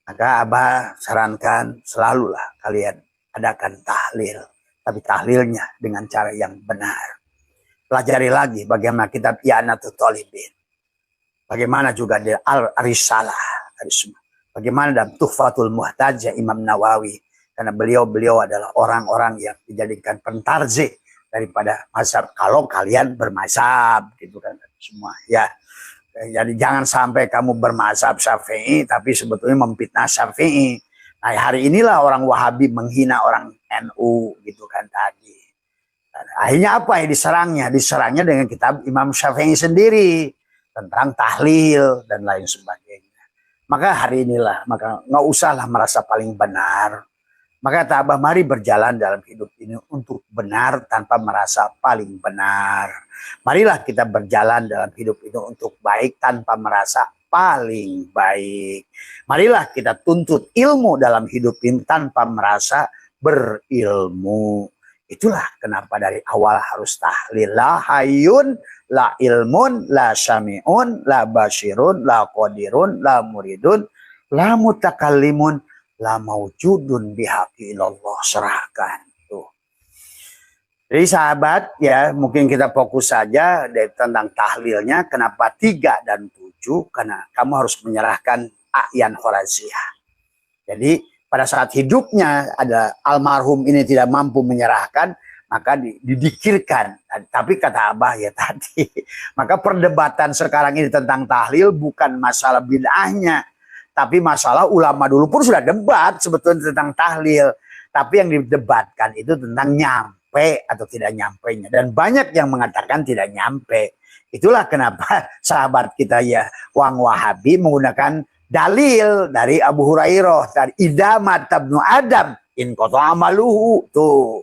Maka Abah sarankan selalulah kalian adakan tahlil. Tapi tahlilnya dengan cara yang benar. Pelajari lagi bagaimana kitab Iyanatul Talibin. Bagaimana juga di Al-Risalah. Bagaimana dalam Tuhfatul Muhtajah Imam Nawawi. Karena beliau adalah orang-orang yang dijadikan pentarjih daripada mazhab. Kalau kalian bermazhab. Gitu kan semua ya. Jadi jangan sampai kamu bermazhab Syafi'i tapi sebetulnya memfitnah Syafi'i. Nah, hari inilah orang Wahabi menghina orang NU gitu kan tadi. Dan akhirnya apa yang diserangnya? Diserangnya dengan kitab Imam Syafi'i sendiri. tentang tahlil dan lain sebagainya. Maka hari inilah, maka nggak usahlah merasa paling benar. Maka kata Abah, mari berjalan dalam hidup ini untuk benar tanpa merasa paling benar. Marilah kita berjalan dalam hidup ini untuk baik tanpa merasa paling baik. Marilah kita tuntut ilmu dalam hidup ini tanpa merasa berilmu. Itulah kenapa dari awal harus tahlil. La hayyun, la ilmun, la syami'un, la basyirun, la qadirun, la muridun, la mutakallimun, la maujudun bihaqi ilallah. Serahkan. Tuh. Jadi sahabat, ya mungkin kita fokus saja tentang tahlilnya. Kenapa 3 dan 7? Karena kamu harus menyerahkan a'yan khoraziyah. Jadi pada saat hidupnya ada almarhum ini tidak mampu menyerahkan, maka didikirkan. Tapi kata Abah ya tadi, maka perdebatan sekarang ini tentang tahlil bukan masalah bid'ahnya, tapi masalah ulama dulu pun sudah debat sebetulnya tentang tahlil. Tapi yang didebatkan itu tentang nyampe atau tidak nyampenya. Dan banyak yang mengatakan tidak nyampe. Itulah kenapa sahabat kita ya Wang Wahabi menggunakan dalil dari Abu Hurairah dari idamat tabnu Adam in qata amaluhu tuh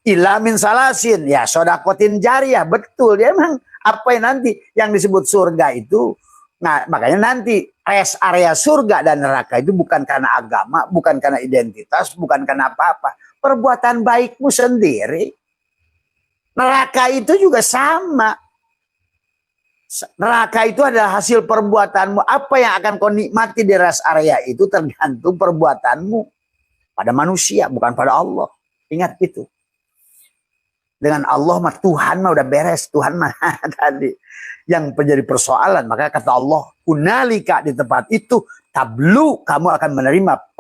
illa min salasin ya sodakotin jariyah. Betul, dia memang apa yang nanti yang disebut surga itu. Nah makanya nanti rest area surga dan neraka itu bukan karena agama, bukan karena identitas, bukan karena apa-apa, perbuatan baikmu sendiri. Neraka itu juga sama. Neraka itu adalah hasil perbuatanmu. Apa yang akan kau nikmati di rest area itu tergantung perbuatanmu pada manusia, bukan pada Allah. Ingat itu. Dengan Allah mah Tuhan mah udah beres. Tuhan mah tadi yang menjadi persoalan. Maka kata Allah, kunalika di tempat itu tablu, kamu akan menerima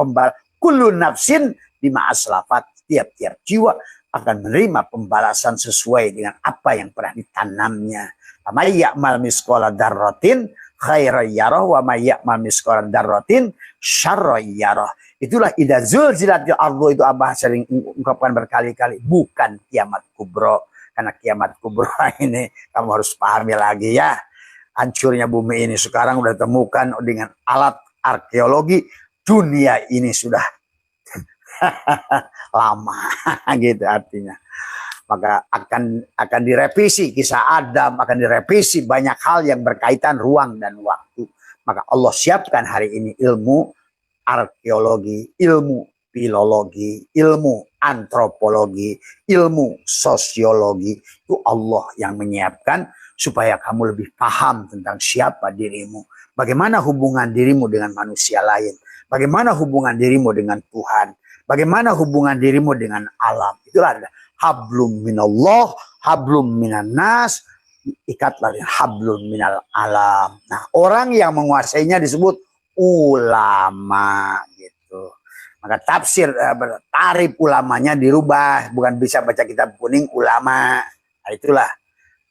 kullu nafsin bima aslafat. Tiap-tiap jiwa akan menerima pembalasan sesuai dengan apa yang pernah ditanamnya. May ya'mal misqala dzarratin khairan yarah wa may ya'mal misqala dzarratin syarran yarah. Itulah idza zulzilatil ardu, itu Abah sering ungkapkan berkali-kali, bukan kiamat kubro. Karena kiamat kubro ini kamu harus pahami lagi ya. Hancurnya bumi ini sekarang udah ditemukan dengan alat arkeologi, dunia ini sudah lama gitu artinya. Maka akan direvisi kisah Adam, akan direvisi banyak hal yang berkaitan ruang dan waktu. Maka Allah siapkan hari ini ilmu arkeologi, ilmu filologi, ilmu antropologi, ilmu sosiologi. Itu Allah yang menyiapkan supaya kamu lebih paham tentang siapa dirimu. Bagaimana hubungan dirimu dengan manusia lain. Bagaimana hubungan dirimu dengan Tuhan. Bagaimana hubungan dirimu dengan alam. Itulah ada hablum minallah, hablum minan nas, ikatlah hablum minal alam. Nah, orang yang menguasainya disebut ulama gitu. Maka tafsir tarif ulamanya dirubah, bukan bisa baca kitab kuning ulama. Nah, itulah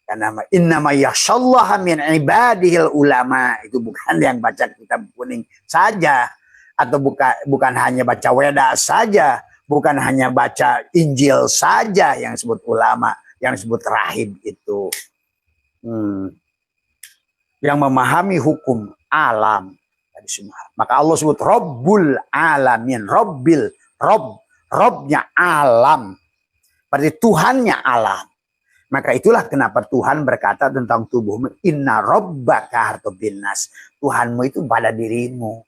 karena innama yakhsyallaha min ibadihil ulama, itu bukan yang baca kitab kuning saja, atau bukan hanya baca weda saja, bukan hanya baca Injil saja yang disebut ulama, yang disebut rahib itu. Yang memahami hukum alam. Maka Allah sebut Rabbul Alamin. Robnya alam. Berarti Tuhannya alam. Maka itulah kenapa Tuhan berkata tentang tubuhmu, inna rabbaka hartobin nas. Tuhanmu itu pada dirimu.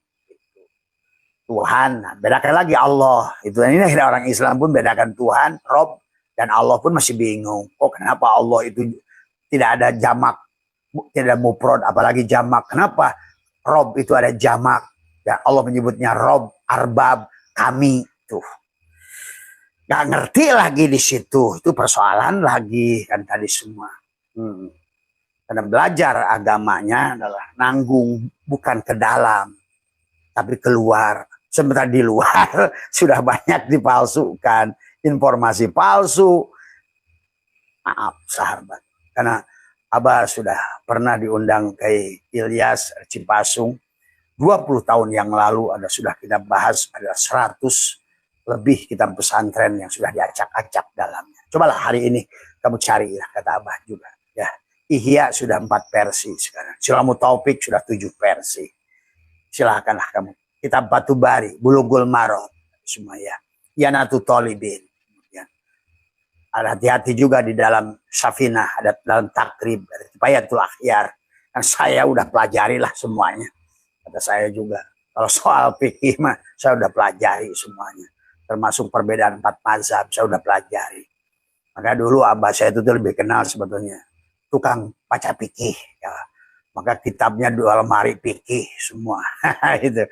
Tuhan, bedakan lagi Allah. Itu ini orang Islam pun bedakan Tuhan, Rob, dan Allah pun masih bingung. Oh, kenapa Allah itu tidak ada jamak, tidak ada mufrad, apalagi jamak? Kenapa Rob itu ada jamak? Ya, Allah menyebutnya Rob, Arbab, kami. Tuh, nggak ngerti lagi di situ. Itu persoalan lagi kan tadi semua. Karena belajar agamanya adalah nanggung, bukan ke dalam, tapi keluar. Sebentar di luar sudah banyak dipalsukan, informasi palsu. Maaf sahabat, karena Abah sudah pernah diundang ke Ilyas Cipasung 20 tahun yang lalu, sudah kita bahas, ada 100 lebih kitab pesantren yang sudah diacak-acak dalamnya. Cobalah hari ini kamu cari ya, kata Abah juga ya. Ihya sudah 4 versi sekarang. Silamu Taufik sudah 7 versi. Silakanlah kamu. Kitab Batubari, Bulughul Maram, semua ya. Yanatu Thalibin. Ya. Ada hati-hati juga di dalam Safinah, ada dalam Takrib, ada Kifayatul Akhyar. Kan saya udah pelajari lah semuanya. Kata saya juga. Kalau soal fikih mah saya udah pelajari semuanya. Termasuk perbedaan 4 mazhab saya udah pelajari. Maka dulu abah saya itu lebih kenal sebetulnya tukang baca fikih ya. Maka kitabnya 2 lemari fikih semua. Itu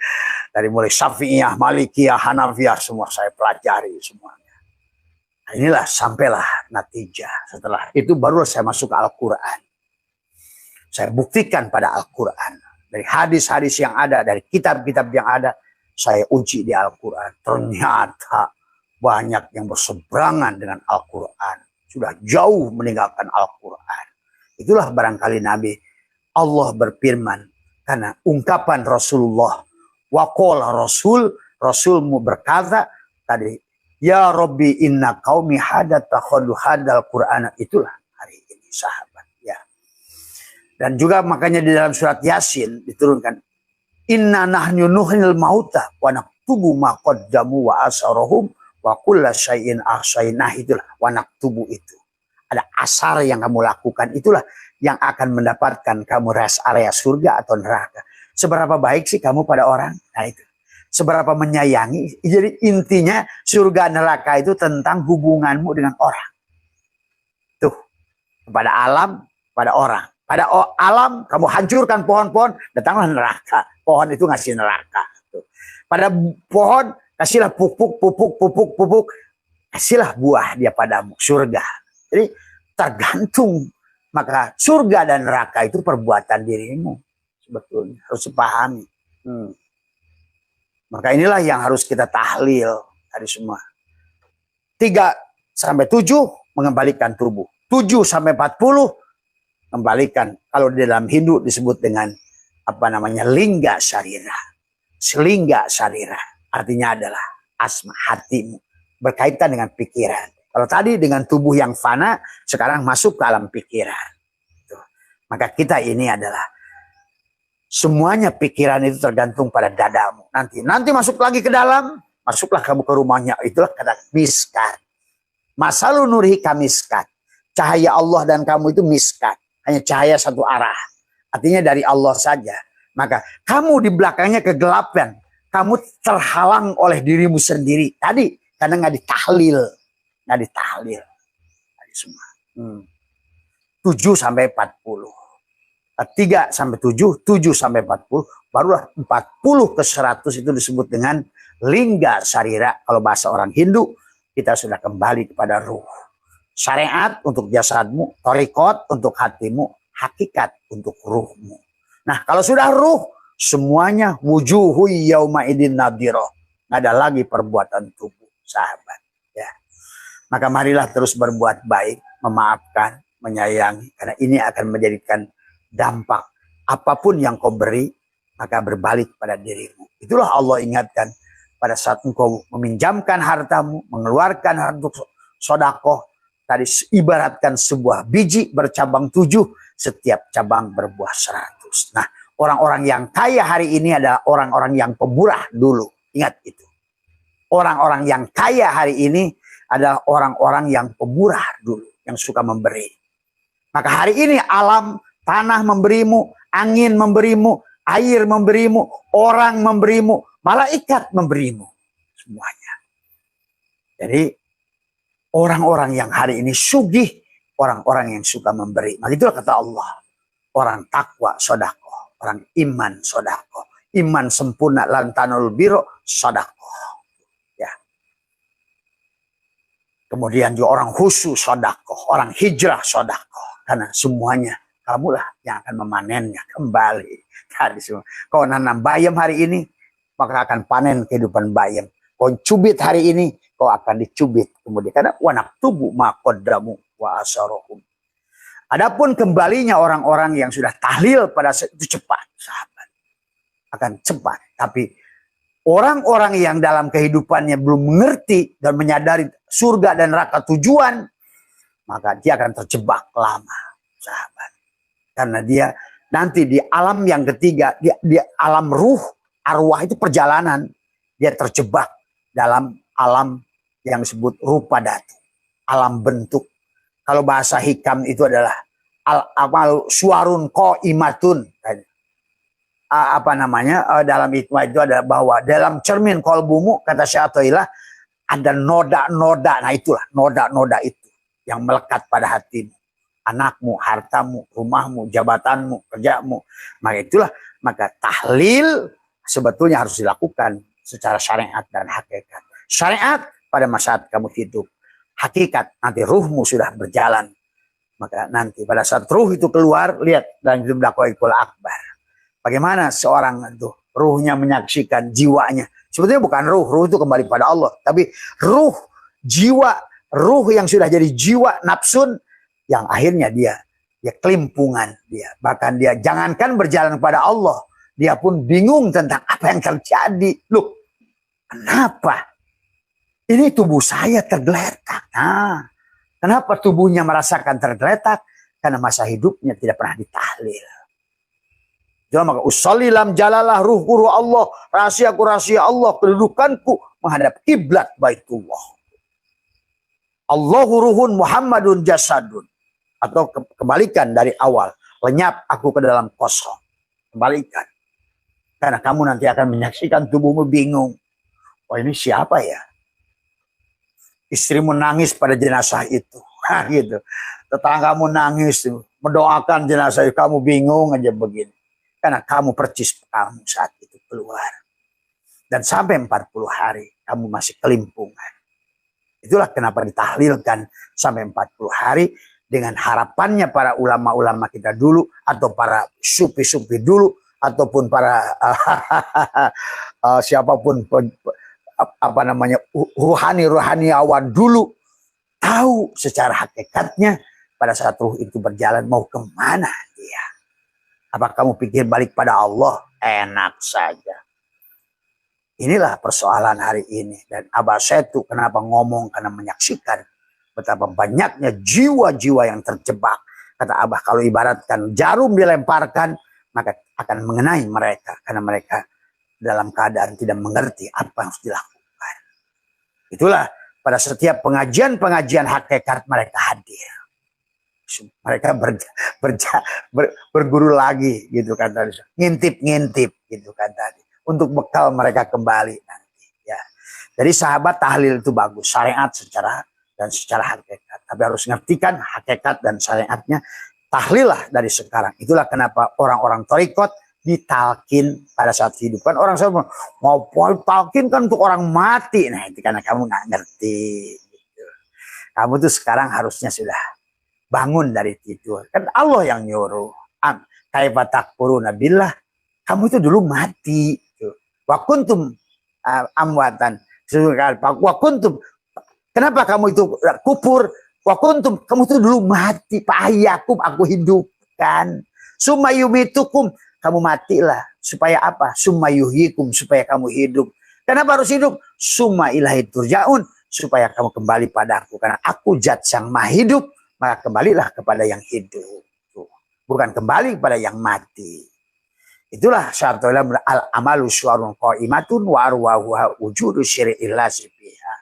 dari mulai Syafi'iyah, Malikiyah, Hanafiyah semua saya pelajari semuanya. Nah, inilah sampailah natijah. Setelah itu baru saya masuk ke Al-Quran. Saya buktikan pada Al-Quran. Dari hadis-hadis yang ada, dari kitab-kitab yang ada, saya uji di Al-Quran. Ternyata banyak yang berseberangan dengan Al-Quran. Sudah jauh meninggalkan Al-Quran. Itulah barangkali Nabi Allah berfirman. Karena ungkapan Rasulullah. Waqala Rasulmu berkata tadi. Ya Rabbi inna qaumi hadattakhadu hadal Qur'ana. Itulah hari ini sahabat. Ya. Dan juga makanya di dalam surat Yasin diturunkan. Inna nahnu nuhnil mauta wa naktubu ma qaddamu wa asarahum wa kulla syai'in ahsainah. Itulah wa naktubu itu. Ada asar yang kamu lakukan, itulah yang akan mendapatkan kamu rest area surga atau neraka. Seberapa baik sih kamu pada orang? Nah itu. Seberapa menyayangi. Jadi intinya surga neraka itu tentang hubunganmu dengan orang. Tuh. Pada alam, pada orang. Pada alam kamu hancurkan pohon-pohon, datanglah neraka. Pohon itu ngasih neraka. Tuh. Pada pohon kasihlah pupuk. Kasihlah buah dia padamu, surga. Jadi tergantung, maka surga dan neraka itu perbuatan dirimu. Sebetulnya harus dipahami. Maka inilah yang harus kita tahlil tadi semua. 3-7 mengembalikan tubuh. 7-40 kembalikan. Kalau di dalam Hindu disebut dengan apa namanya lingga sarira. Selingga sarira artinya adalah asma hatimu. Berkaitan dengan pikiran. Kalau tadi dengan tubuh yang fana, sekarang masuk ke alam pikiran. Tuh. Maka kita ini adalah semuanya pikiran itu tergantung pada dadamu. Nanti masuk lagi ke dalam, masuklah kamu ke rumahnya. Itulah kata miskat. Masalu nurihi kamiskat. Cahaya Allah dan kamu itu miskat. Hanya cahaya satu arah. Artinya dari Allah saja. Maka kamu di belakangnya kegelapan. Kamu terhalang oleh dirimu sendiri. Tadi karena nggak ditahlil. Nggak ditahlil. Tadi semua. 7-40. 3-7, 7-40, barulah 40 ke 100 itu disebut dengan lingga sarira. Kalau bahasa orang Hindu, kita sudah kembali kepada ruh. Syariat untuk jasadmu, thariqat untuk hatimu, hakikat untuk ruhmu. Nah, kalau sudah ruh, semuanya wujuhu yauma idin nadhirah. Nggak ada lagi perbuatan tubuh, sahabat. Ya. Maka marilah terus berbuat baik, memaafkan, menyayangi, karena ini akan menjadikan dampak apapun yang kau beri, maka berbalik pada dirimu. Itulah Allah ingatkan pada saat engkau meminjamkan hartamu, mengeluarkan harta sodakoh. Tadi ibaratkan sebuah biji bercabang 7, setiap cabang berbuah 100. Nah, orang-orang yang kaya hari ini adalah orang-orang yang pemurah dulu. Ingat itu. Orang-orang yang kaya hari ini adalah orang-orang yang pemurah dulu, yang suka memberi. Maka hari ini alam, tanah memberimu, angin memberimu, air memberimu, orang memberimu, malaikat memberimu. Semuanya. Jadi orang-orang yang hari ini sugih, orang-orang yang suka memberi. Maka itulah kata Allah. Orang takwa sodakoh, orang iman sodakoh. Iman sempurna lantanul biro sodakoh. Ya. Kemudian juga orang khusyuk sodakoh, orang hijrah sodakoh. Karena semuanya kamulah yang akan memanennya kembali. Tadi semua. Kau nanam bayam hari ini, maka akan panen kehidupan bayam. Kau cubit hari ini, kau akan dicubit kemudian. Karena wanak tubuh maqaddamu wa asarohum. Adapun kembalinya orang-orang yang sudah tahlil pada saat itu cepat, sahabat. Akan cepat. Tapi orang-orang yang dalam kehidupannya belum mengerti dan menyadari surga dan neraka tujuan, maka dia akan terjebak lama, sahabat. Karena dia nanti di alam yang ketiga, di alam ruh, arwah itu perjalanan. Dia terjebak dalam alam yang disebut rupa datu, alam bentuk. Kalau bahasa hikam itu adalah al-amal suarun qaimatun. Apa namanya? Dalam hikmah itu adalah bahwa dalam cermin kolbumu, kata Syekh Athaillah, ada noda-noda. Nah itulah noda-noda itu yang melekat pada hatimu. Anakmu, hartamu, rumahmu, jabatanmu, kerjamu. Maka tahlil sebetulnya harus dilakukan secara syariat dan hakikat. Syariat pada saat kamu hidup. Hakikat nanti ruhmu sudah berjalan. Maka nanti pada saat ruh itu keluar, lihat dalam hidup Dakwahul Akbar. Bagaimana seorang itu ruhnya menyaksikan jiwanya. Sebetulnya bukan ruh itu kembali pada Allah. Tapi ruh, jiwa, ruh yang sudah jadi jiwa, nafsun, yang akhirnya dia kelimpungan. Bahkan dia jangankan berjalan kepada Allah. Dia pun bingung tentang apa yang terjadi. Loh, kenapa? Ini tubuh saya tergeletak. Nah, kenapa tubuhnya merasakan tergeletak? Karena masa hidupnya tidak pernah ditahlil. Jadi maka usolli lam jalalah ruh Allah, rahasiaku rahasia Allah, kedudukanku menghadap kiblat Baitullah. Allahu ruhun Muhammadun jasadun. Atau kembalikan dari awal. Lenyap aku ke dalam kosong. Kembalikan. Karena kamu nanti akan menyaksikan tubuhmu bingung. Oh ini siapa ya? Istrimu nangis pada jenazah itu. Nah, gitu. Tetanggamu nangis. Mendoakan jenazah itu. Kamu bingung aja begini. Karena kamu percis kamu saat itu keluar. Dan sampai 40 hari kamu masih kelimpungan. Itulah kenapa ditahlilkan sampai 40 hari. Dengan harapannya para ulama-ulama kita dulu. Atau para sufi-sufi dulu. Ataupun para siapapun apa namanya ruhani-ruhaniawan dulu tahu secara hakikatnya pada saat ruh itu berjalan mau kemana dia. Apa kamu pikir balik pada Allah? Enak saja. Inilah persoalan hari ini. Dan Abah Setu kenapa ngomong? Karena menyaksikan betapa banyaknya jiwa-jiwa yang terjebak. Kata Abah, kalau ibaratkan jarum dilemparkan, maka akan mengenai mereka. Karena mereka dalam keadaan tidak mengerti apa yang harus dilakukan. Itulah pada setiap pengajian-pengajian hakikat mereka hadir. Mereka berguru lagi gitu kan tadi. Ngintip-ngintip gitu kan tadi. Untuk bekal mereka kembali nanti. Ya. Jadi sahabat tahlil itu bagus. Syariat secara hakikat. Tapi harus ngertikan hakikat dan syariatnya. Tahlilah dari sekarang. Itulah kenapa orang-orang thariqat ditalkin pada saat hidup. Kan orang sama mau talkin kan untuk orang mati. Nah itu karena kamu nggak ngerti. Gitu. Kamu tuh sekarang harusnya sudah bangun dari tidur. Kan Allah yang nyuruh. Kaifa takfuruna billah. Kamu itu dulu mati. Wa kuntum amwatan. Wa kuntum. Kenapa kamu itu kufur? Wa kuntum, kamu itu dulu mati. Fa'ahyakum, aku hidupkan. Summa yumitukum, kamu matilah. Supaya apa? Summa yuhyikum, supaya kamu hidup. Kenapa harus hidup? Summa ilahi turja'un, supaya kamu kembali padaku. Karena aku zat yang maha hidup, maka kembalilah kepada yang hidup. Bukan kembali kepada yang mati. Itulah syaratulah al-amalu syuarun qaimatun wa arwahuha wujudu syiri'illah sifiha.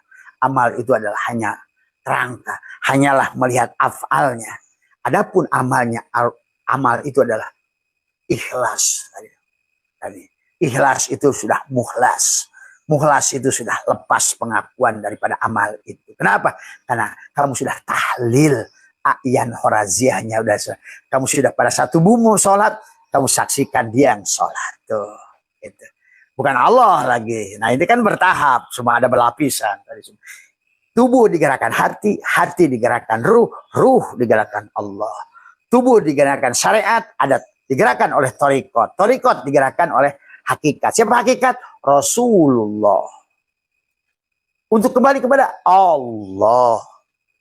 Amal itu adalah hanya kerangka, hanyalah melihat afalnya. Adapun amalnya, amal itu adalah ikhlas. Ikhlas itu sudah mukhlas. Mukhlas itu sudah lepas pengakuan daripada amal itu. Kenapa? Karena kamu sudah tahlil a'yan horaziahnya. Kamu sudah pada satu tubuhmu sholat, kamu saksikan dia yang sholat. Tuh, gitu. Bukan Allah lagi. Nah ini kan bertahap, semua ada berlapisan. Tubuh digerakkan hati, hati digerakkan ruh, ruh digerakkan Allah. Tubuh digerakkan syariat, ada digerakkan oleh thariqat. Thariqat digerakkan oleh hakikat. Siapa hakikat? Rasulullah. Untuk kembali kepada Allah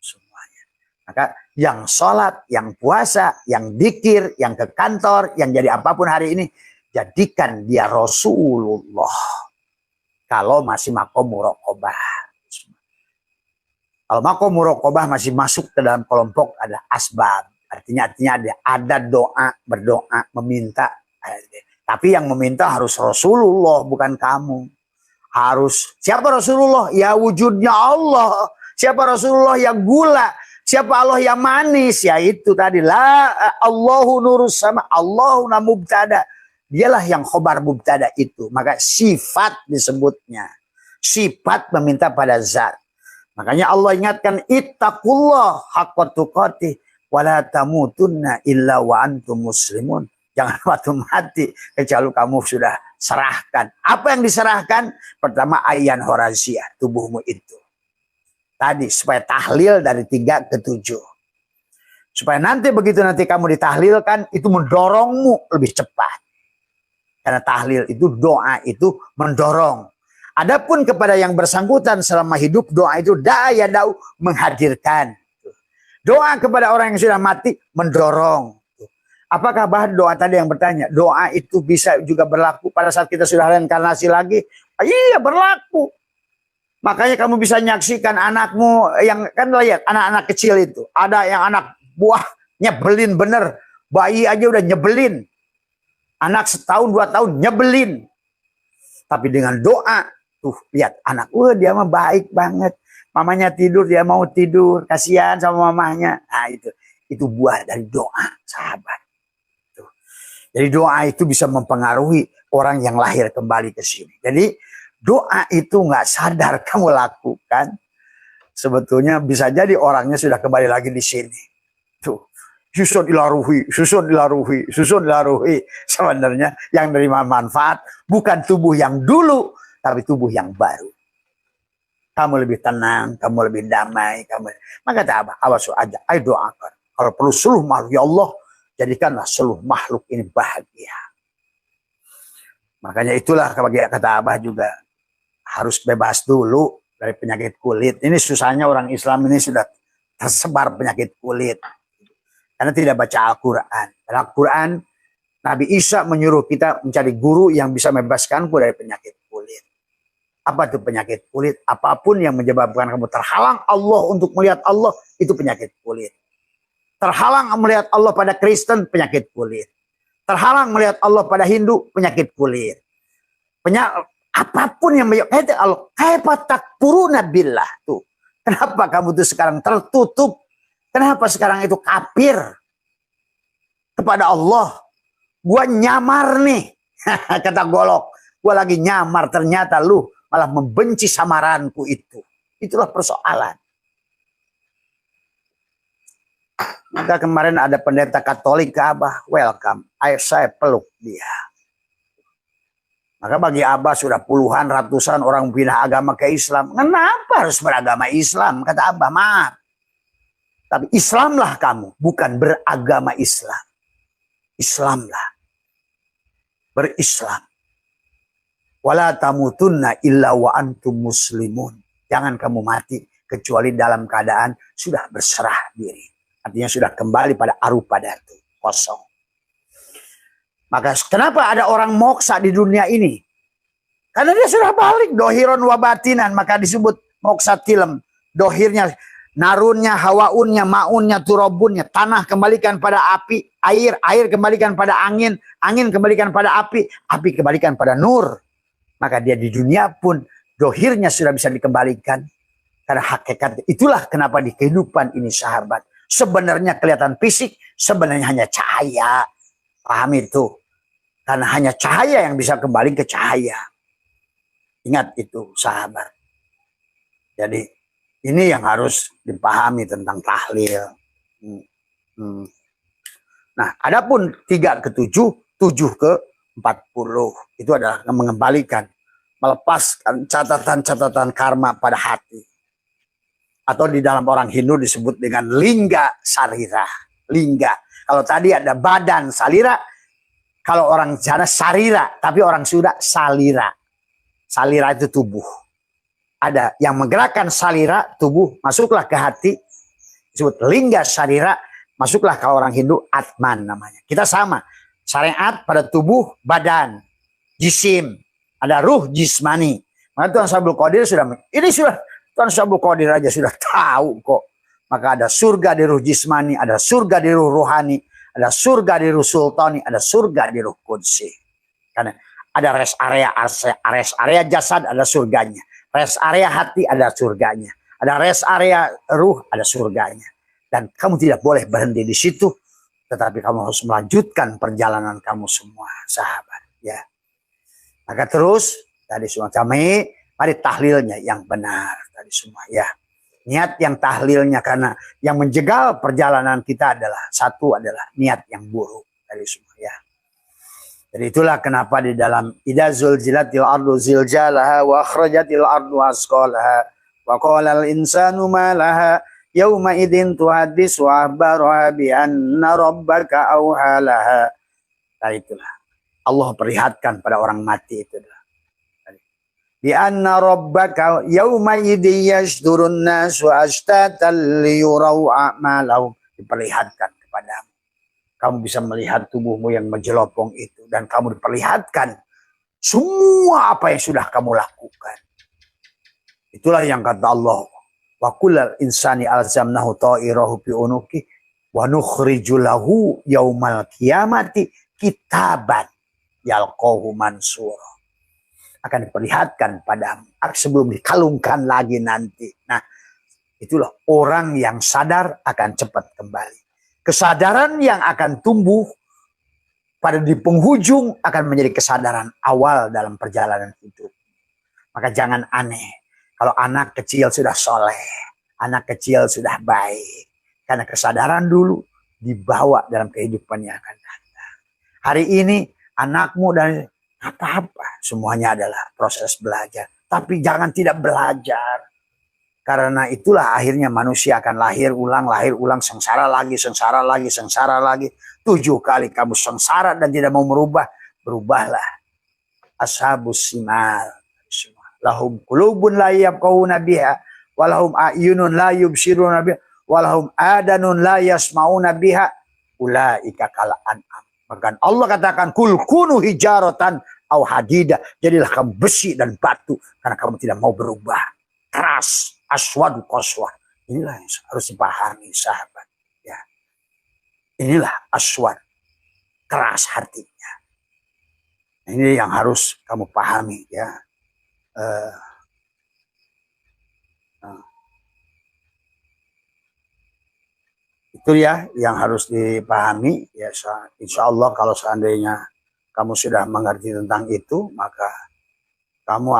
semuanya. Maka yang sholat, yang puasa, yang dzikir, yang ke kantor, yang jadi apapun hari ini, jadikan dia Rasulullah. Kalau masih makom muraqabah. Kalau makom muraqabah masih masuk ke dalam kelompok ada asbab. Artinya ada doa, berdoa, meminta. Tapi yang meminta harus Rasulullah, bukan kamu. Harus siapa Rasulullah? Ya wujudnya Allah. Siapa Rasulullah? Yang gula. Siapa Allah yang manis? Ya itu tadi la Allahu nurus sama Allahu mubtada. Dialah yang khobar mubtada itu. Maka sifat disebutnya. Sifat meminta pada zat. Makanya Allah ingatkan ittaqullah haqqa tuqatih wala tamutunna illa wa antum muslimun. Jangan waktu mati kecuali kamu sudah serahkan. Apa yang diserahkan? Pertama ayan horazia, tubuhmu itu. Tadi supaya tahlil dari 3 ke 7. Supaya nanti begitu nanti kamu ditahlilkan itu mendorongmu lebih cepat. Karena tahlil itu doa itu mendorong. Adapun kepada yang bersangkutan selama hidup doa itu da'ya da'u menghadirkan. Doa kepada orang yang sudah mati mendorong. Apakah bahan doa tadi yang bertanya? Doa itu bisa juga berlaku pada saat kita sudah reinkarnasi lagi? Iya berlaku. Makanya kamu bisa menyaksikan anakmu yang kan lihat anak-anak kecil itu. Ada yang anak buah nyebelin bener. Bayi aja udah nyebelin. Anak setahun 2 tahun nyebelin. Tapi dengan doa tuh lihat anak, dia mah baik banget. Mamanya tidur dia mau tidur. Kasihan sama mamanya. Nah itu buah dari doa sahabat. Jadi doa itu bisa mempengaruhi orang yang lahir kembali ke sini. Jadi doa itu nggak sadar kamu lakukan. Sebetulnya bisa jadi orangnya sudah kembali lagi di sini. Tuh, susun ilaruhi. Sebenarnya yang menerima manfaat bukan tubuh yang dulu, tapi tubuh yang baru. Kamu lebih tenang, kamu lebih damai. Maka tak apa, awas aja, ayo doakan. Kalau perlu seluruh makhluk ya Allah, jadikanlah seluruh makhluk ini bahagia. Makanya itulah kata Abah juga harus bebas dulu dari penyakit kulit. Ini susahnya orang Islam ini sudah tersebar penyakit kulit. Karena tidak baca Al-Quran. Dalam Al-Quran, Nabi Isa menyuruh kita mencari guru yang bisa membebaskanku dari penyakit kulit. Apa itu penyakit kulit? Apapun yang menyebabkan kamu terhalang Allah untuk melihat Allah, itu penyakit kulit. Terhalang melihat Allah pada Kristen, penyakit kulit. Terhalang melihat Allah pada Hindu, penyakit kulit. Apapun yang menyebabkan Allah, kaifa takfuruna billah tuh. Kenapa kamu tuh sekarang tertutup? Kenapa sekarang itu kafir kepada Allah? Gua nyamar nih, kata Golok. Gua lagi nyamar, ternyata lu malah membenci samaranku itu. Itulah persoalan. Maka kemarin ada pendeta Katolik ke Abah, welcome. Ayo saya peluk dia. Maka bagi Abah sudah puluhan, ratusan orang pindah agama ke Islam. Kenapa harus beragama Islam? Kata Abah, maaf. Tapi Islamlah kamu, bukan beragama Islam. Islamlah. Berislam. Wala tamutunna illa wa antum muslimun. Jangan kamu mati kecuali dalam keadaan sudah berserah diri. Artinya sudah kembali pada arupa datu, kosong. Maka kenapa ada orang moksa di dunia ini? Karena dia sudah balik dohiron wabatinan, maka disebut moksa tilem. Dohirnya, narunnya, hawaunnya, maunnya, turobunnya. Tanah kembalikan pada api, air kembalikan pada angin kembalikan pada api kembalikan pada nur. Maka dia di dunia pun dohirnya sudah bisa dikembalikan. Karena hakikat itulah kenapa di kehidupan ini sahabat. Sebenarnya kelihatan fisik, sebenarnya hanya cahaya. Paham itu? Karena hanya cahaya yang bisa kembali ke cahaya. Ingat itu sahabat. Jadi ini yang harus dipahami tentang tahlil. Nah, adapun 3 ke 7, 7 ke 40. Itu adalah mengembalikan. Melepaskan catatan-catatan karma pada hati. Atau di dalam orang Hindu disebut dengan lingga sarira. Lingga. Kalau tadi ada badan salira. Kalau orang sana sarira. Tapi orang Sunda salira. Salira itu tubuh. Ada yang menggerakkan salira tubuh. Masuklah ke hati. Disebut lingga sarira. Masuklah kalau orang Hindu atman namanya. Kita sama. Syariat pada tubuh badan. Jisim. Ada ruh jismani. Maka Tuhan Sabul Qadir sudah. Ini sudah. Tuhan Sabul Qadir aja sudah tahu kok. maka ada surga di ruh jismani, ada surga di ruh rohani, ada surga di ruh sultani, ada surga di ruh qudsi. Karena ada rest area jasad, ada surganya. Rest area hati, ada surganya. Ada rest area ruh, ada surganya. Dan kamu tidak boleh berhenti di situ, tetapi kamu harus melanjutkan perjalanan kamu semua, sahabat. Ya. Maka terus tadi semua kami, mari tahlilnya yang benar tadi semua. Ya. Niat yang tahlilnya, karena yang menjegal perjalanan kita adalah satu adalah niat yang buruk tadi semua. Ya. Jadi itulah kenapa di dalam idza zulzilatil ardu zilzalaha wa akhrajatil ardu asqalaha wa qala al insanu ma laha yauma idzin tuhaddisu akhbaraha bi anna rabbaka awhalaha. Nah itulah Allah perlihatkan pada orang mati itu. Bi anna rabbaka yauma idzin yasdurun nasu ashtatan liyurau a'malahum. Diperlihatkan kepadamu. Kamu bisa melihat tubuhmu yang menjelopong itu. Dan kamu diperlihatkan semua apa yang sudah kamu lakukan. Itulah yang kata Allah. Wa kullal insani alzamnahu ta'irahu fi unuki. Wa nukhriju lahu yaumal qiyamati kitaban yalqahu mansura. Akan diperlihatkan padamu. Sebelum dikalungkan lagi nanti. Nah, itulah orang yang sadar akan cepat kembali. Kesadaran yang akan tumbuh pada di penghujung akan menjadi kesadaran awal dalam perjalanan hidup. Maka jangan aneh kalau anak kecil sudah soleh, anak kecil sudah baik. Karena kesadaran dulu dibawa dalam kehidupan yang akan datang. Hari ini anakmu dan apa-apa, semuanya adalah proses belajar. Tapi jangan tidak belajar. Karena itulah akhirnya manusia akan lahir ulang, sengsara lagi, sengsara lagi, sengsara lagi. 7 kali kamu sengsara dan tidak mau merubah, berubahlah. Ashabus simal. Lahum qulubun la yafqahuna biha, walahum a'yunun la yubsiruna biha, walahum adanun la yasmauna biha, ulaika kal an'am. Bahkan Allah katakan kul kunu hijaratan au hadida. Jadilah kamu besi dan batu karena kamu tidak mau berubah. Keras, aswadu qaswah. Inilah yang harus dipahami sahabat. Ya. Inilah aswad, keras hatinya. Ini yang harus kamu pahami ya. Itu ya yang harus dipahami ya. Insya Allah kalau seandainya kamu sudah mengerti tentang itu, maka kamu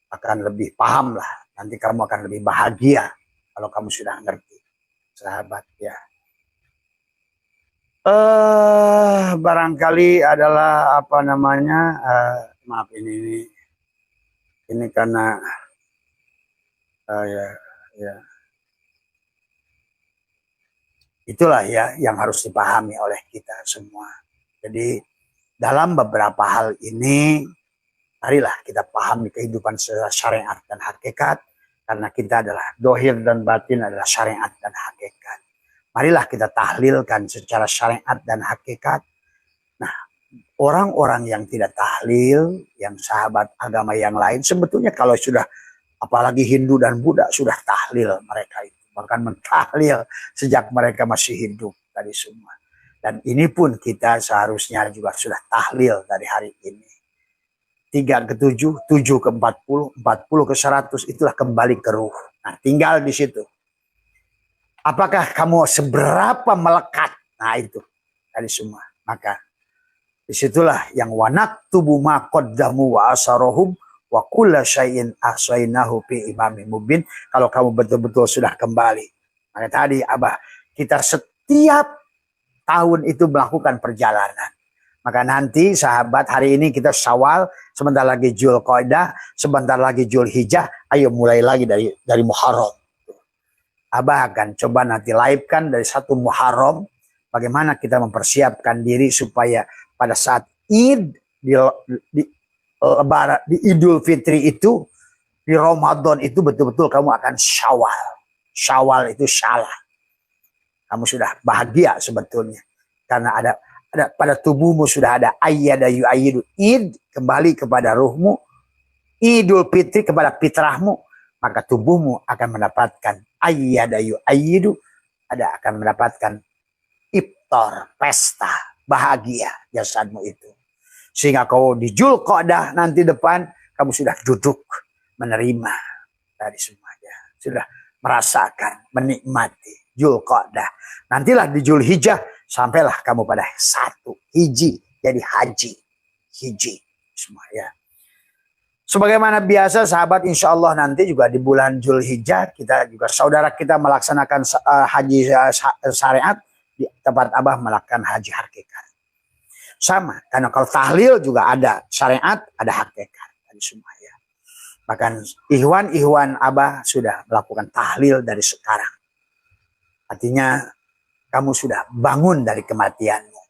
akan lebih paham lah. Nanti kamu akan lebih bahagia kalau kamu sudah ngerti, sahabat ya. Barangkali adalah apa namanya, maaf ini karena ya. Itulah ya yang harus dipahami oleh kita semua. Jadi dalam beberapa hal ini, marilah kita pahami kehidupan secara syariat dan hakikat. Karena kita adalah dohir dan batin adalah syariat dan hakikat. Marilah kita tahlilkan secara syariat dan hakikat. Nah, orang-orang yang tidak tahlil, yang sahabat agama yang lain, sebetulnya kalau sudah, apalagi Hindu dan Buddha, sudah tahlil mereka itu. Bahkan mentahlil sejak mereka masih hidup tadi semua. Dan ini pun kita seharusnya juga sudah tahlil dari hari ini. 3 ke 7, 7 ke 40, 40 ke 100, itulah kembali ke ruh. Nah, tinggal di situ. Apakah kamu seberapa melekat? Nah, itu tadi semua. Maka disitulah yang wanak tubuh maqaddamu wa asarohum wa kulla syai'in ahsainahu fi imamin mubin. Kalau kamu betul-betul sudah kembali. Maka tadi Abah, kita setiap tahun itu melakukan perjalanan. Maka nanti sahabat, hari ini kita Syawal, sebentar lagi Dzulqa'dah, sebentar lagi Dzulhijjah, ayo mulai lagi dari Muharram. Abah akan coba nanti live-kan dari 1 Muharram, bagaimana kita mempersiapkan diri supaya pada saat Id Lebaran, di Idul Fitri itu, di Ramadan itu betul-betul kamu akan Syawal. Syawal itu salah. Kamu sudah bahagia sebetulnya. Karena ada pada tubuhmu sudah ada ayyada yu'ayyidu id, kembali kepada ruhmu. Idul Fitri kepada fitrahmu. Maka tubuhmu akan mendapatkan ayyadayu ayyidu, ada akan mendapatkan iftar, pesta, bahagia jasadmu itu. Sehingga kau di Dzulqa'dah nanti depan, kamu sudah duduk menerima dari semuanya. Sudah merasakan, menikmati Dzulqa'dah. Nantilah di Dzulhijjah, sampailah kamu pada 1 hiji, jadi haji. Hiji, semua ya. Sebagaimana biasa sahabat, insya Allah nanti juga di bulan Dzulhijjah, kita juga saudara kita melaksanakan haji syariat, di tempat Abah melakukan haji hakikat. Sama, karena kalau tahlil juga ada syariat, ada hakikat. Semua ya. Bahkan ikhwan Abah sudah melakukan tahlil dari sekarang. Artinya kamu sudah bangun dari kematianmu.